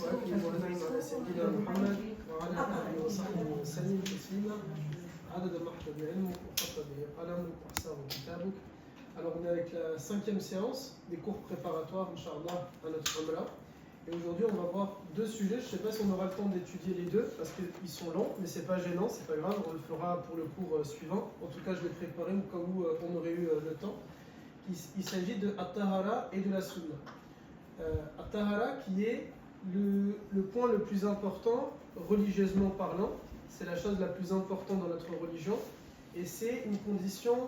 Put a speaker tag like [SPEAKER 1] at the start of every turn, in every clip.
[SPEAKER 1] وأنعم على سيدنا محمد وعلى آله وصحبه وسلم تسليما عدد ما احتى بعلمك وخط به قلمك وأحصاه كتابك. Alors on est avec la 5e séance des cours préparatoires, Inch'Allah, à notre Umrah. Et aujourd'hui on va voir deux sujets. Je ne sais pas si on aura le temps d'étudier les deux parce qu'ils sont longs, mais c'est pas gênant, c'est pas grave, on le fera pour le cours suivant. En tout cas je l'ai préparé au cas où on aurait eu le temps. Il s'agit de At-Tahara et de la Sunna. At-Tahara qui est le point le plus important religieusement parlant, c'est la chose la plus importante dans notre religion et c'est une condition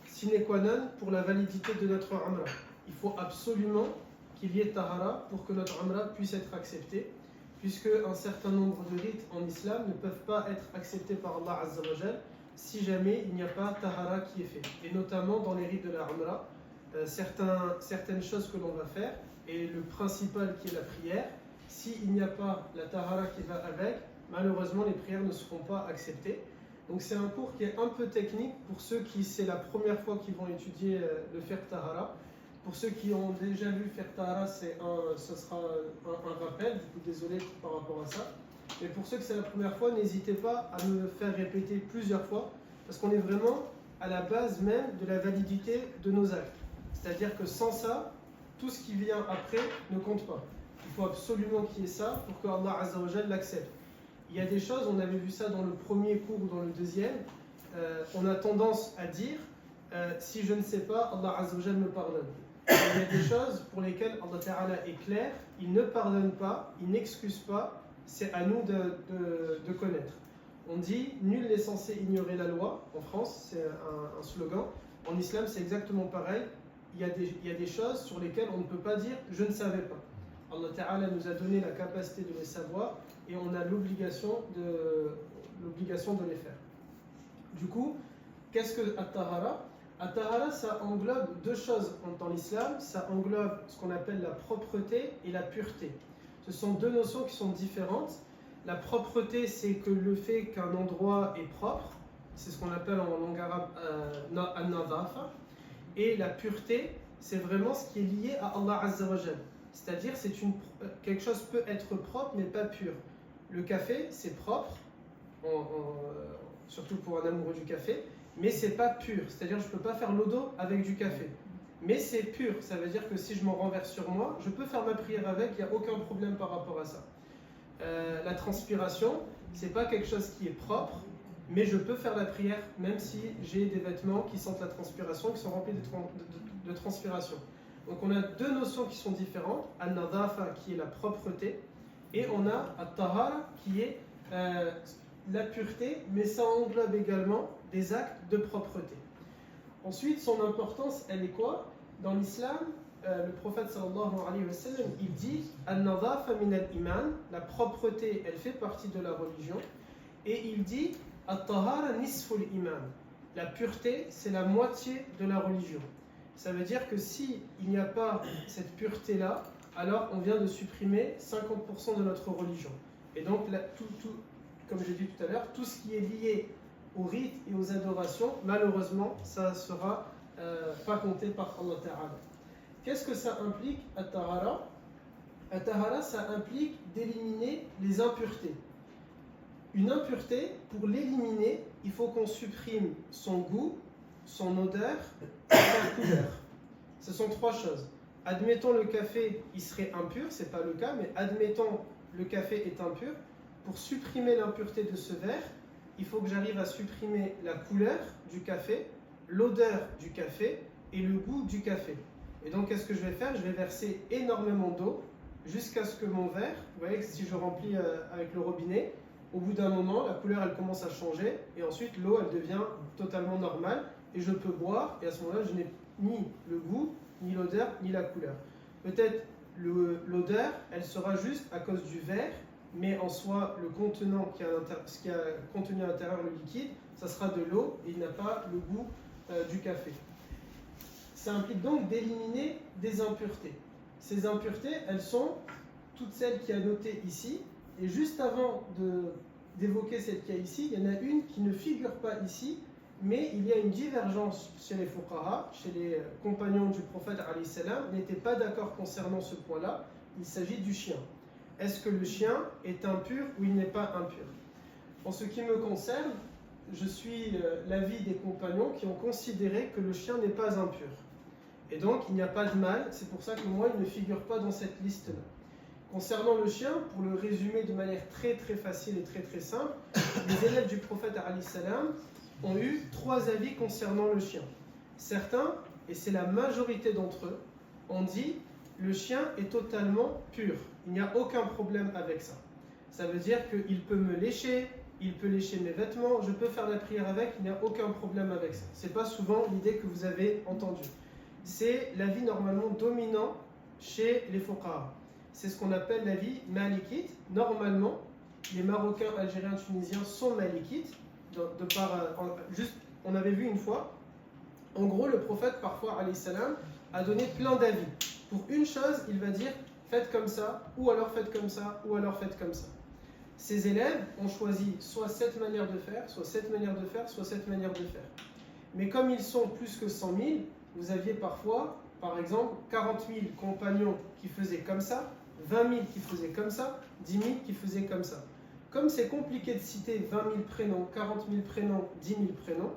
[SPEAKER 1] sine qua non pour la validité de notre Umrah. Il faut absolument qu'il y ait Tahara pour que notre Umrah puisse être acceptée, puisque un certain nombre de rites en islam ne peuvent pas être acceptés par Allah Azza wa Jal si jamais il n'y a pas Tahara qui est fait. Et notamment dans les rites de la Umrah, certaines choses que l'on va faire, et le principal qui est la prière, s'il n'y a pas la Tahara qui va avec, malheureusement les prières ne seront pas acceptées. Donc c'est un cours qui est un peu technique pour ceux qui c'est la première fois qu'ils vont étudier le faire Tahara. Pour ceux qui ont déjà vu faire Tahara, ce sera un rappel, du coup désolé par rapport à ça. Mais pour ceux que c'est la première fois, n'hésitez pas à me faire répéter plusieurs fois, parce qu'on est vraiment à la base même de la validité de nos actes. C'est-à-dire que sans ça, tout ce qui vient après ne compte pas. Il faut absolument qu'il y ait ça pour que Allah Azza wa Jal l'accepte. Il y a des choses, on avait vu ça dans le premier cours ou dans le deuxième, on a tendance à dire si je ne sais pas, Allah Azza wa Jal me pardonne. Il y a des choses pour lesquelles Allah Ta'ala est clair, il ne pardonne pas, il n'excuse pas, c'est à nous de connaître. On dit nul n'est censé ignorer la loi, en France c'est un slogan, en islam c'est exactement pareil, il y a des choses sur lesquelles on ne peut pas dire je ne savais pas. Allah Ta'ala nous a donné la capacité de les savoir et on a l'obligation de les faire. Du coup, qu'est-ce que At-Tahara ? At-Tahara, ça englobe deux choses dans l'islam, ça englobe ce qu'on appelle la propreté et la pureté. Ce sont deux notions qui sont différentes. La propreté, c'est que le fait qu'un endroit est propre, c'est ce qu'on appelle en langue arabe an-nadafa. Et la pureté, c'est vraiment ce qui est lié à Allah Azza wa Jal. C'est-à-dire, quelque chose peut être propre, mais pas pur. Le café, c'est propre, surtout pour un amoureux du café, mais c'est pas pur. C'est-à-dire, je ne peux pas faire l'eau d'eau avec du café. Mais c'est pur, ça veut dire que si je m'en renverse sur moi, je peux faire ma prière avec, il n'y a aucun problème par rapport à ça. La transpiration, c'est pas quelque chose qui est propre, mais je peux faire la prière même si j'ai des vêtements qui sentent la transpiration, qui sont remplis de transpiration. Donc on a deux notions qui sont différentes, An-Nadafa qui est la propreté, et on a At-Tahara qui est la pureté, mais ça englobe également des actes de propreté. Ensuite, son importance, elle est quoi ? Dans l'islam, le prophète sallallahu alayhi wa sallam, il dit An-Nadafa min al-Iman, la propreté, elle fait partie de la religion, et il dit At-Tahara nisful iman, la pureté, c'est la moitié de la religion. Ça veut dire que s'il n'y a pas cette pureté-là, alors on vient de supprimer 50% de notre religion. Et donc, comme j'ai dit tout à l'heure, tout ce qui est lié aux rites et aux adorations, malheureusement, ça ne sera pas compté par Allah Ta'ala. Qu'est-ce que ça implique, At-Tahara ? At-Tahara, ça implique d'éliminer les impuretés. Une impureté, pour l'éliminer, il faut qu'on supprime son goût, son odeur et sa couleur. Ce sont trois choses. Admettons le café, il serait impur, c'est pas le cas, mais admettons le café est impur. Pour supprimer l'impureté de ce verre, il faut que j'arrive à supprimer la couleur du café, l'odeur du café et le goût du café. Et donc qu'est-ce que je vais faire ? Je vais verser énormément d'eau jusqu'à ce que mon verre, vous voyez que si je remplis avec le robinet, au bout d'un moment, la couleur elle commence à changer et ensuite l'eau elle devient totalement normale et je peux boire et à ce moment-là je n'ai ni le goût, ni l'odeur, ni la couleur. Peut-être l'odeur elle sera juste à cause du verre, mais en soi le contenant ce qui a contenu à l'intérieur le liquide, ça sera de l'eau et il n'a pas le goût du café. Ça implique donc d'éliminer des impuretés. Ces impuretés, elles sont toutes celles qui a notées ici. Et juste avant d'évoquer celle qu'il y a ici, il y en a une qui ne figure pas ici, mais il y a une divergence chez les fuqaha, chez les compagnons du prophète alayhi salam, n'étaient pas d'accord concernant ce point-là. il s'agit du chien. Est-ce que le chien est impur ou il n'est pas impur? En ce qui me concerne, je suis l'avis des compagnons qui ont considéré que le chien n'est pas impur. Et donc, il n'y a pas de mal, c'est pour ça que moi, il ne figure pas dans cette liste-là. Concernant le chien, pour le résumer de manière très très facile et très très simple, les élèves du prophète alayhi salam ont eu 3 avis concernant le chien. Certains, et c'est la majorité d'entre eux, ont dit le chien est totalement pur. Il n'y a aucun problème avec ça. Ça veut dire qu'il peut me lécher, il peut lécher mes vêtements, je peux faire la prière avec, il n'y a aucun problème avec ça. Ce n'est pas souvent l'idée que vous avez entendue. C'est l'avis normalement dominant chez les fuqaha. C'est ce qu'on appelle l'avis malikite. Normalement, les Marocains, Algériens, Tunisiens sont malikites. On avait vu une fois, en gros, le prophète, parfois, alayhi salam, a donné plein d'avis. Pour une chose, il va dire faites comme ça, ou alors faites comme ça, ou alors faites comme ça. Ses élèves ont choisi soit cette manière de faire, soit cette manière de faire, soit cette manière de faire. Mais comme ils sont plus que 100 000, vous aviez parfois, par exemple, 40 000 compagnons qui faisaient comme ça, 20 000 qui faisaient comme ça, 10 000 qui faisaient comme ça. Comme c'est compliqué de citer 20 000 prénoms, 40 000 prénoms, 10 000 prénoms,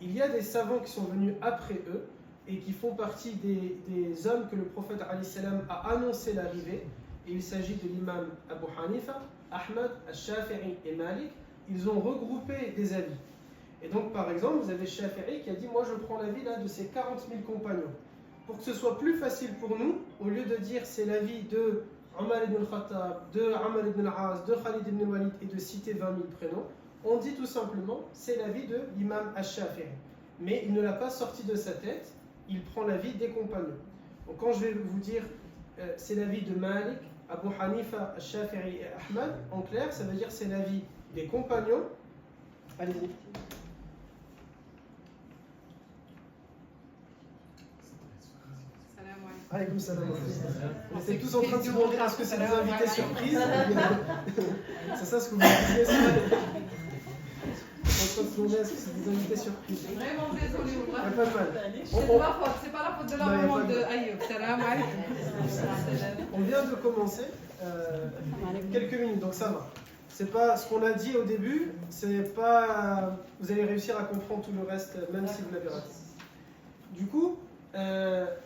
[SPEAKER 1] il y a des savants qui sont venus après eux et qui font partie des hommes que le prophète alayhi salam a annoncé l'arrivée. Et il s'agit de l'imam Abu Hanifa, Ahmad, Al-Shafi'i et Malik. Ils ont regroupé des avis. Et donc, par exemple, vous avez Shafi'i qui a dit « Moi, je prends l'avis là de ces 40 000 compagnons. » Pour que ce soit plus facile pour nous, au lieu de dire c'est l'avis de Omar ibn al-Khattab, de Amr ibn al-As, de Khalid ibn al-Walid et de citer 20 000 prénoms, on dit tout simplement c'est l'avis de l'imam Al-Shafi'i. Mais il ne l'a pas sorti de sa tête, il prend l'avis des compagnons. Donc quand je vais vous dire c'est l'avis de Malik, Abu Hanifa, Al-Shafi'i et Ahmad, en clair, ça veut dire c'est l'avis des compagnons. Allez-y. Alaykoum salam. On était tous en train de se demander est-ce que c'est des invités surprises. C'est ça ce que vous disiez. On est en train de se demander est-ce que c'est des invités surprises.
[SPEAKER 2] Vraiment désolé.
[SPEAKER 1] Pas de mal.
[SPEAKER 2] C'est pas la faute de la maman de Ayoub. Salam alaykoum.
[SPEAKER 1] On vient de commencer quelques minutes, donc ça va. C'est pas ce qu'on a dit au début, c'est pas. Vous allez réussir à comprendre tout le reste, même si vous l'avez raté. Du coup,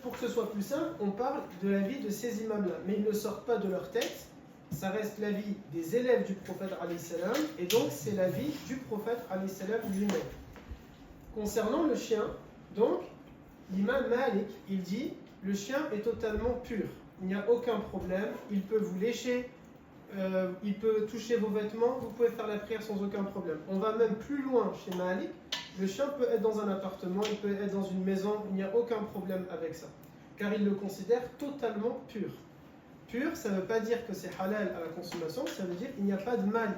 [SPEAKER 1] pour que ce soit plus simple, on parle de l'avis de ces imams-là, mais ils ne sortent pas de leur tête. Ça reste l'avis des élèves du prophète alayhi salam, et donc c'est l'avis du prophète alayhi salam lui-même. Concernant le chien, donc l'imam Malik, il dit le chien est totalement pur, il n'y a aucun problème, il peut vous lécher. Il peut toucher vos vêtements, vous pouvez faire la prière sans aucun problème. On va même plus loin chez Malik, le chien peut être dans un appartement, il peut être dans une maison, il n'y a aucun problème avec ça. Car il le considère totalement pur. Pur, ça ne veut pas dire que c'est halal à la consommation, ça veut dire qu'il n'y a pas de mal.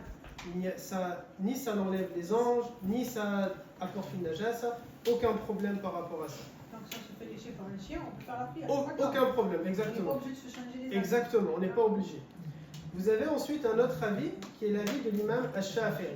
[SPEAKER 1] Ni ça n'enlève les anges, ni ça apporte une najasa, aucun problème par rapport à ça.
[SPEAKER 3] Donc ça se fait lécher par un chien, on peut faire la prière.
[SPEAKER 1] Aucun problème, exactement.
[SPEAKER 3] On n'est pas obligé de se changer les
[SPEAKER 1] Exactement, on n'est pas obligé. Vous avez ensuite un autre avis qui est l'avis de l'imam Al-Shafi'i.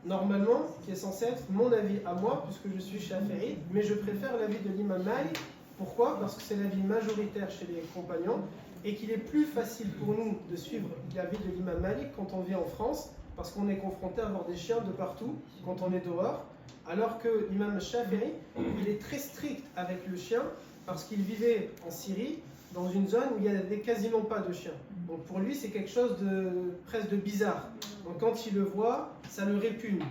[SPEAKER 1] Normalement, qui est censé être mon avis à moi, puisque je suis Shafi'i, mais je préfère l'avis de l'imam Malik. Pourquoi? Parce que c'est l'avis majoritaire chez les compagnons et qu'il est plus facile pour nous de suivre l'avis de l'imam Malik quand on vit en France, parce qu'on est confronté à avoir des chiens de partout quand on est dehors, alors que l'imam Shafi'i, il est très strict avec le chien parce qu'il vivait en Syrie, dans une zone où il n'y avait quasiment pas de chiens. Donc pour lui, c'est quelque chose de presque de bizarre. Donc quand il le voit, ça le répugne.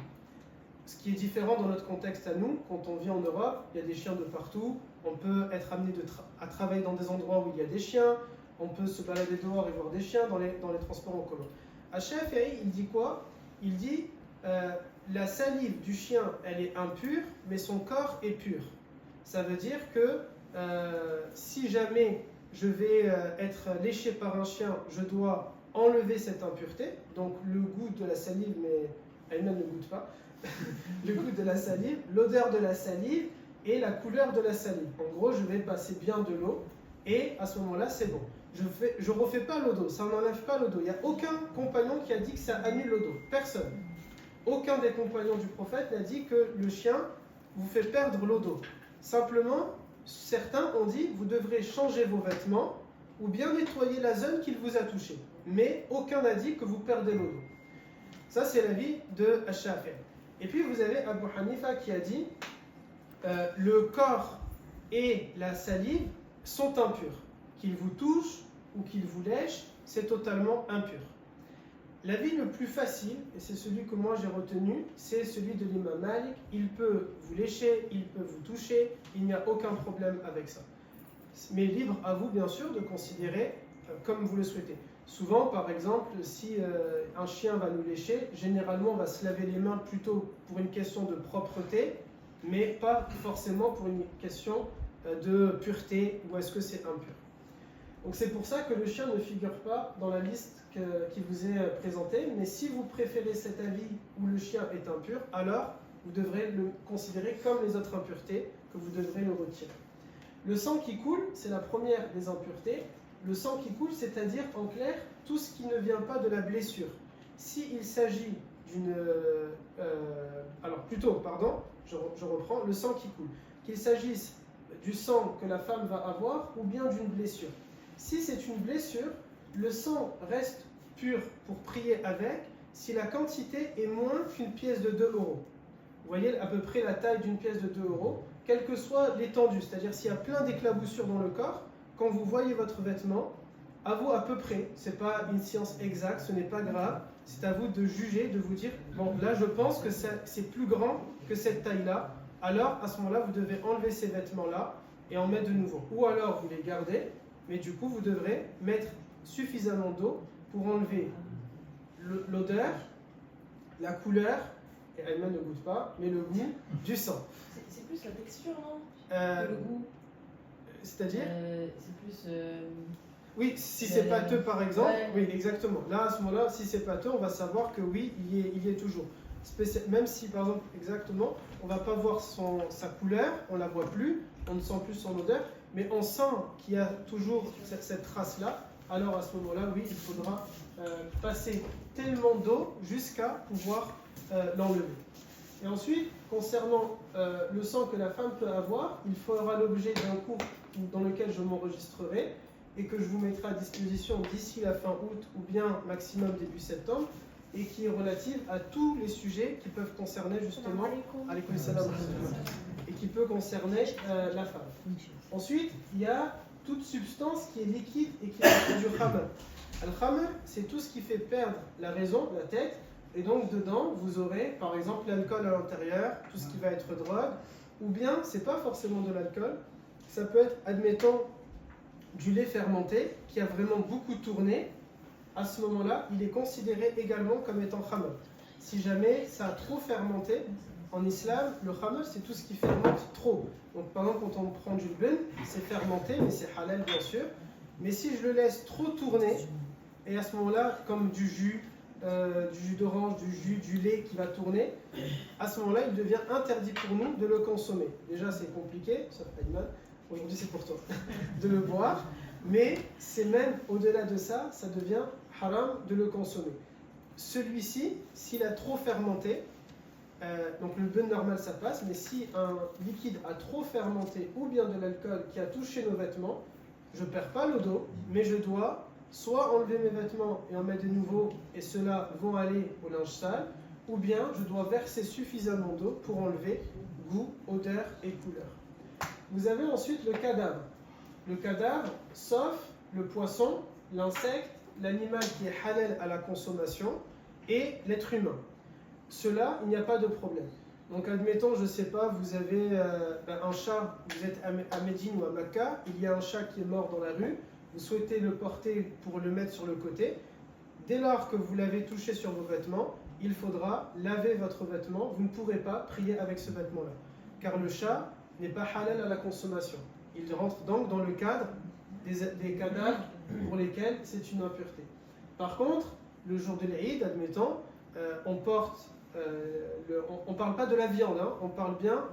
[SPEAKER 1] Ce qui est différent dans notre contexte à nous, quand on vit en Europe, il y a des chiens de partout, on peut être amené à travailler dans des endroits où il y a des chiens, on peut se balader dehors et voir des chiens dans les transports en commun. À Shafi'i, il dit quoi? Il dit la salive du chien, elle est impure, mais son corps est pur. Ça veut dire que si jamais je vais être léché par un chien, je dois enlever cette impureté, donc le goût de la salive, mais elle-même ne goûte pas, le goût de la salive, l'odeur de la salive et la couleur de la salive. En gros, je vais passer bien de l'eau et à ce moment-là, c'est bon. Je ne refais pas l'eau d'eau, ça n'enlève pas l'eau d'eau. Il n'y a aucun compagnon qui a dit que ça annule l'eau d'eau, personne. Aucun des compagnons du prophète n'a dit que le chien vous fait perdre l'eau d'eau. Simplement, certains ont dit vous devrez changer vos vêtements ou bien nettoyer la zone qu'il vous a touchée. Mais aucun n'a dit que vous perdez l'eau. Ça, c'est l'avis de Ash-Shafi'i. Et puis, vous avez Abu Hanifa qui a dit le corps et la salive sont impurs. Qu'ils vous touchent ou qu'ils vous lèchent, c'est totalement impur. L'avis le plus facile, et c'est celui que moi j'ai retenu, c'est celui de l'imam Malik. Il peut vous lécher, il peut vous toucher, il n'y a aucun problème avec ça. Mais libre à vous, bien sûr, de considérer comme vous le souhaitez. Souvent, par exemple, si un chien va nous lécher, généralement on va se laver les mains plutôt pour une question de propreté, mais pas forcément pour une question de pureté, ou est-ce que c'est impur. Donc c'est pour ça que le chien ne figure pas dans la liste qui vous est présentée, mais si vous préférez cet avis où le chien est impur, alors vous devrez le considérer comme les autres impuretés, que vous devrez le retirer. Le sang qui coule, c'est la première des impuretés. Le sang qui coule, c'est-à-dire en clair, tout ce qui ne vient pas de la blessure. S'il s'agit d'une... je reprends, le sang qui coule. Qu'il s'agisse du sang que la femme va avoir ou bien d'une blessure. Si c'est une blessure, le sang reste pur pour prier avec si la quantité est moins qu'une pièce de 2 euros. Vous voyez à peu près la taille d'une pièce de 2 euros, quelle que soit l'étendue, c'est-à-dire s'il y a plein d'éclaboussures dans le corps, quand vous voyez votre vêtement, à vous à peu près, ce n'est pas une science exacte, ce n'est pas grave, c'est à vous de juger, de vous dire, bon là je pense que c'est plus grand que cette taille-là, alors à ce moment-là vous devez enlever ces vêtements-là et en mettre de nouveau. Ou alors vous les gardez, mais du coup vous devrez mettre suffisamment d'eau pour enlever l'odeur, la couleur, et Ayman ne goûte pas, mais le goût du sang.
[SPEAKER 4] C'est plus la texture, non
[SPEAKER 1] Que
[SPEAKER 4] le goût.
[SPEAKER 1] C'est-à-dire
[SPEAKER 4] C'est plus.
[SPEAKER 1] Oui, si c'est pâteux par exemple,
[SPEAKER 4] ouais.
[SPEAKER 1] oui exactement. Là à ce moment-là, si c'est pâteux, on va savoir que oui, il y est toujours. Même si par exemple, exactement, on ne va pas voir sa couleur, on ne la voit plus, on ne sent plus son odeur, mais on sent qu'il y a toujours cette trace-là, alors à ce moment-là, oui, il faudra passer tellement d'eau jusqu'à pouvoir l'enlever. Et ensuite, concernant le sang que la femme peut avoir, il fera l'objet d'un cours dans lequel je m'enregistrerai et que je vous mettrai à disposition d'ici la fin août ou bien maximum début septembre, et qui est relative à tous les sujets qui peuvent concerner justement et qui peut concerner la femme. Ensuite, il y a toute substance qui est liquide et qui est du khamr. Al-khamr, c'est tout ce qui fait perdre la raison, la tête, et donc dedans, vous aurez par exemple l'alcool à l'intérieur, tout ce qui va être drogue, ou bien, c'est pas forcément de l'alcool, ça peut être, admettons, du lait fermenté qui a vraiment beaucoup tourné. À ce moment-là, il est considéré également comme étant khamr. Si jamais ça a trop fermenté, en islam, le khamr, c'est tout ce qui fermente trop. Donc par exemple, quand on prend du bun, c'est fermenté, mais c'est halal bien sûr. Mais si je le laisse trop tourner, et à ce moment-là, comme du jus d'orange, du lait qui va tourner, à ce moment-là, il devient interdit pour nous de le consommer. Déjà, c'est compliqué, sauf Ayman, aujourd'hui c'est pour toi, de le boire. Mais c'est même au-delà de ça, ça devient haram de le consommer. Celui-ci, s'il a trop fermenté, donc le bun normal ça passe, mais si un liquide a trop fermenté ou bien de l'alcool qui a touché nos vêtements, je ne perds pas l'eau d'eau, mais je dois soit enlever mes vêtements et en mettre de nouveaux, et ceux-là vont aller au linge sale, ou bien je dois verser suffisamment d'eau pour enlever goût, odeur et couleur. Vous avez ensuite le cadavre. Le cadavre, sauf le poisson, l'insecte, l'animal qui est halal à la consommation et l'être humain. Cela, il n'y a pas de problème. Donc admettons, je ne sais pas, vous avez un chat, vous êtes à Médine ou à Mecca, il y a un chat qui est mort dans la rue, vous souhaitez le porter pour le mettre sur le côté. Dès lors que vous l'avez touché sur vos vêtements, il faudra laver votre vêtement, vous ne pourrez pas prier avec ce vêtement-là. Car le chat n'est pas halal à la consommation. Il rentre donc dans le cadre des cadavres pour lesquels c'est une impureté. Par contre, le jour de l'Eid, admettons, on porte, on ne parle pas de la viande, hein, on parle bien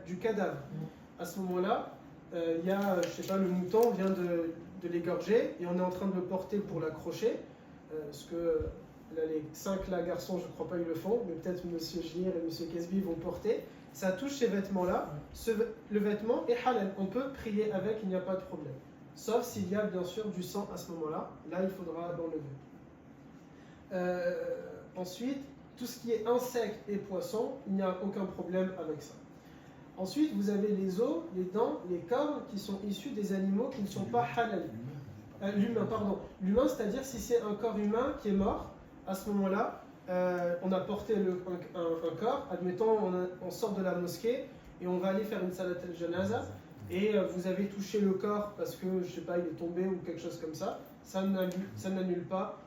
[SPEAKER 1] du cadavre. À ce moment-là, il y a, je sais pas, le mouton vient de l'égorger et on est en train de le porter pour l'accrocher. Parce que là, les 5 là, garçons, je ne crois pas ils le font, mais peut-être M. Gir et M. Kesby vont porter. Ça touche ces vêtements-là, le vêtement est halal, on peut prier avec, il n'y a pas de problème. sauf s'il y a bien sûr du sang à ce moment-là. Là, il faudra l'enlever. Ensuite, tout ce qui est insectes et poissons, il n'y a aucun problème avec ça. Ensuite, vous avez les os, les dents, les cornes qui sont issus des animaux qui ne sont pas halal. L'humain, pardon. L'humain, c'est-à-dire si c'est un corps humain qui est mort, à ce moment-là, on a porté un corps, admettons, on sort de la mosquée et on va aller faire une salat al-janaza et vous avez touché le corps parce que, je sais pas, il est tombé ou quelque chose comme ça, ça n'annule pas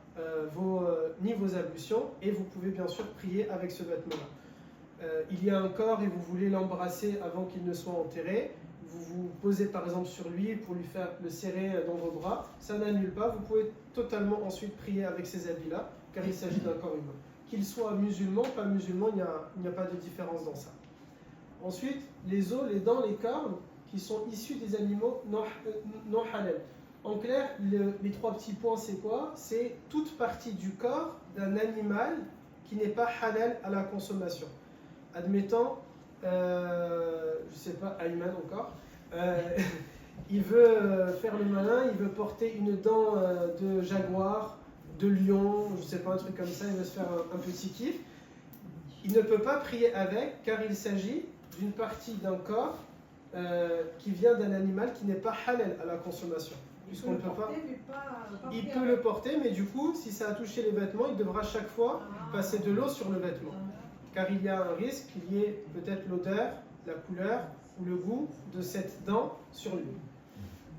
[SPEAKER 1] ni vos ablutions et vous pouvez bien sûr prier avec ce vêtement-là. Il y a un corps et vous voulez l'embrasser avant qu'il ne soit enterré, vous vous posez par exemple sur lui pour lui faire le serrer dans vos bras, ça n'annule pas, vous pouvez totalement ensuite prier avec ces habits-là car il s'agit d'un corps humain. Qu'il soit musulman, pas musulman, il n'y a pas de différence dans ça. Ensuite, les os, les dents, les cornes qui sont issus des animaux non halal. En clair, les trois petits points, c'est quoi? C'est toute partie du corps d'un animal qui n'est pas halal à la consommation. Admettons, je sais pas, Ayman encore, il veut faire le malin, il veut porter une dent de jaguar, de lion, je sais pas, un truc comme ça, il veut se faire un petit kiff. Il ne peut pas prier avec car il s'agit d'une partie d'un corps qui vient d'un animal qui n'est pas halal à la consommation. Puisqu'on ne peut pas. Il peut le porter, mais du coup, si ça a touché les vêtements, il devra chaque fois passer de l'eau sur le vêtement. Car il y a un risque qu'il y ait peut-être l'odeur, la couleur ou le goût de cette dent sur lui.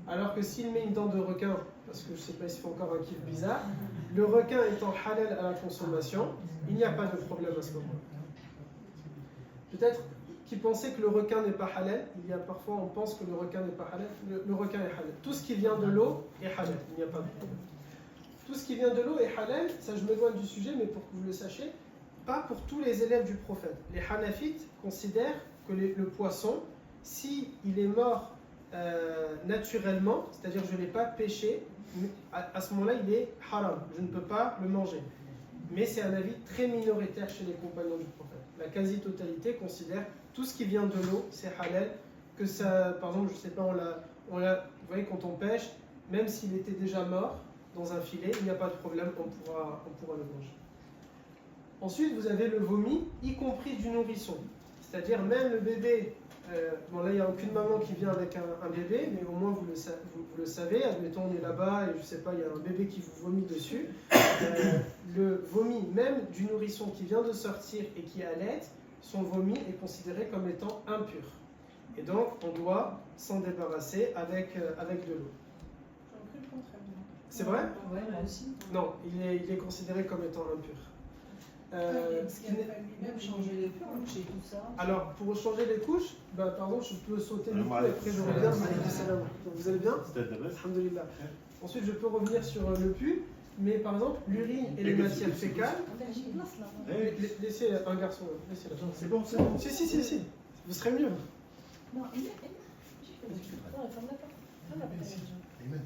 [SPEAKER 1] Alors que s'il met une dent de requin, parce que je ne sais pas s'il fait encore un kiff bizarre, le requin étant halal à la consommation, il n'y a pas de problème à ce moment-là. Peut-être qui pensaient que le requin n'est pas halal, il y a parfois on pense que le requin n'est pas halal, le requin est halal. Tout ce qui vient de l'eau est halal, il n'y a pas de problème. Tout ce qui vient de l'eau est halal, ça je m'éloigne du sujet, mais pour que vous le sachiez, pas pour tous les élèves du prophète. Les Hanafites considèrent que le poisson, si il est mort naturellement, c'est-à-dire je ne l'ai pas pêché, à ce moment-là il est haram, je ne peux pas le manger. Mais c'est un avis très minoritaire chez les compagnons du prophète. La quasi-totalité considère tout ce qui vient de l'eau, c'est halal, que ça, par exemple, je sais pas, vous voyez, quand on pêche, même s'il était déjà mort dans un filet, il n'y a pas de problème, on pourra le manger. Ensuite, vous avez le vomi, y compris du nourrisson. C'est-à-dire même le bébé, bon là il n'y a aucune maman qui vient avec un bébé, mais au moins vous le savez, admettons on est là-bas et je sais pas, il y a un bébé qui vous vomit dessus. Le vomi même du nourrisson qui vient de sortir et qui allait, son vomi est considéré comme étant impur. Et donc on doit s'en débarrasser avec de l'eau.
[SPEAKER 3] J'aurais cru le contraire.
[SPEAKER 1] C'est vrai?
[SPEAKER 4] Ouais, moi aussi.
[SPEAKER 1] Non, il est considéré comme étant impur.
[SPEAKER 3] Ce qui n'est pas lui-même
[SPEAKER 4] Changer les couches et tout ça.
[SPEAKER 1] Alors, pour changer les couches, pardon, je peux sauter le coup et après je reviens. Vous allez bien? Alhamdulillah. Ensuite, je peux revenir sur le pu, mais par exemple, l'urine et les matières fécales. Laissez un garçon, laissez-le.
[SPEAKER 5] C'est bon, c'est bon.
[SPEAKER 1] Si. Vous serez mieux.
[SPEAKER 4] Non, il est. Non, ferme la porte. Ferme la porte.
[SPEAKER 5] Amen.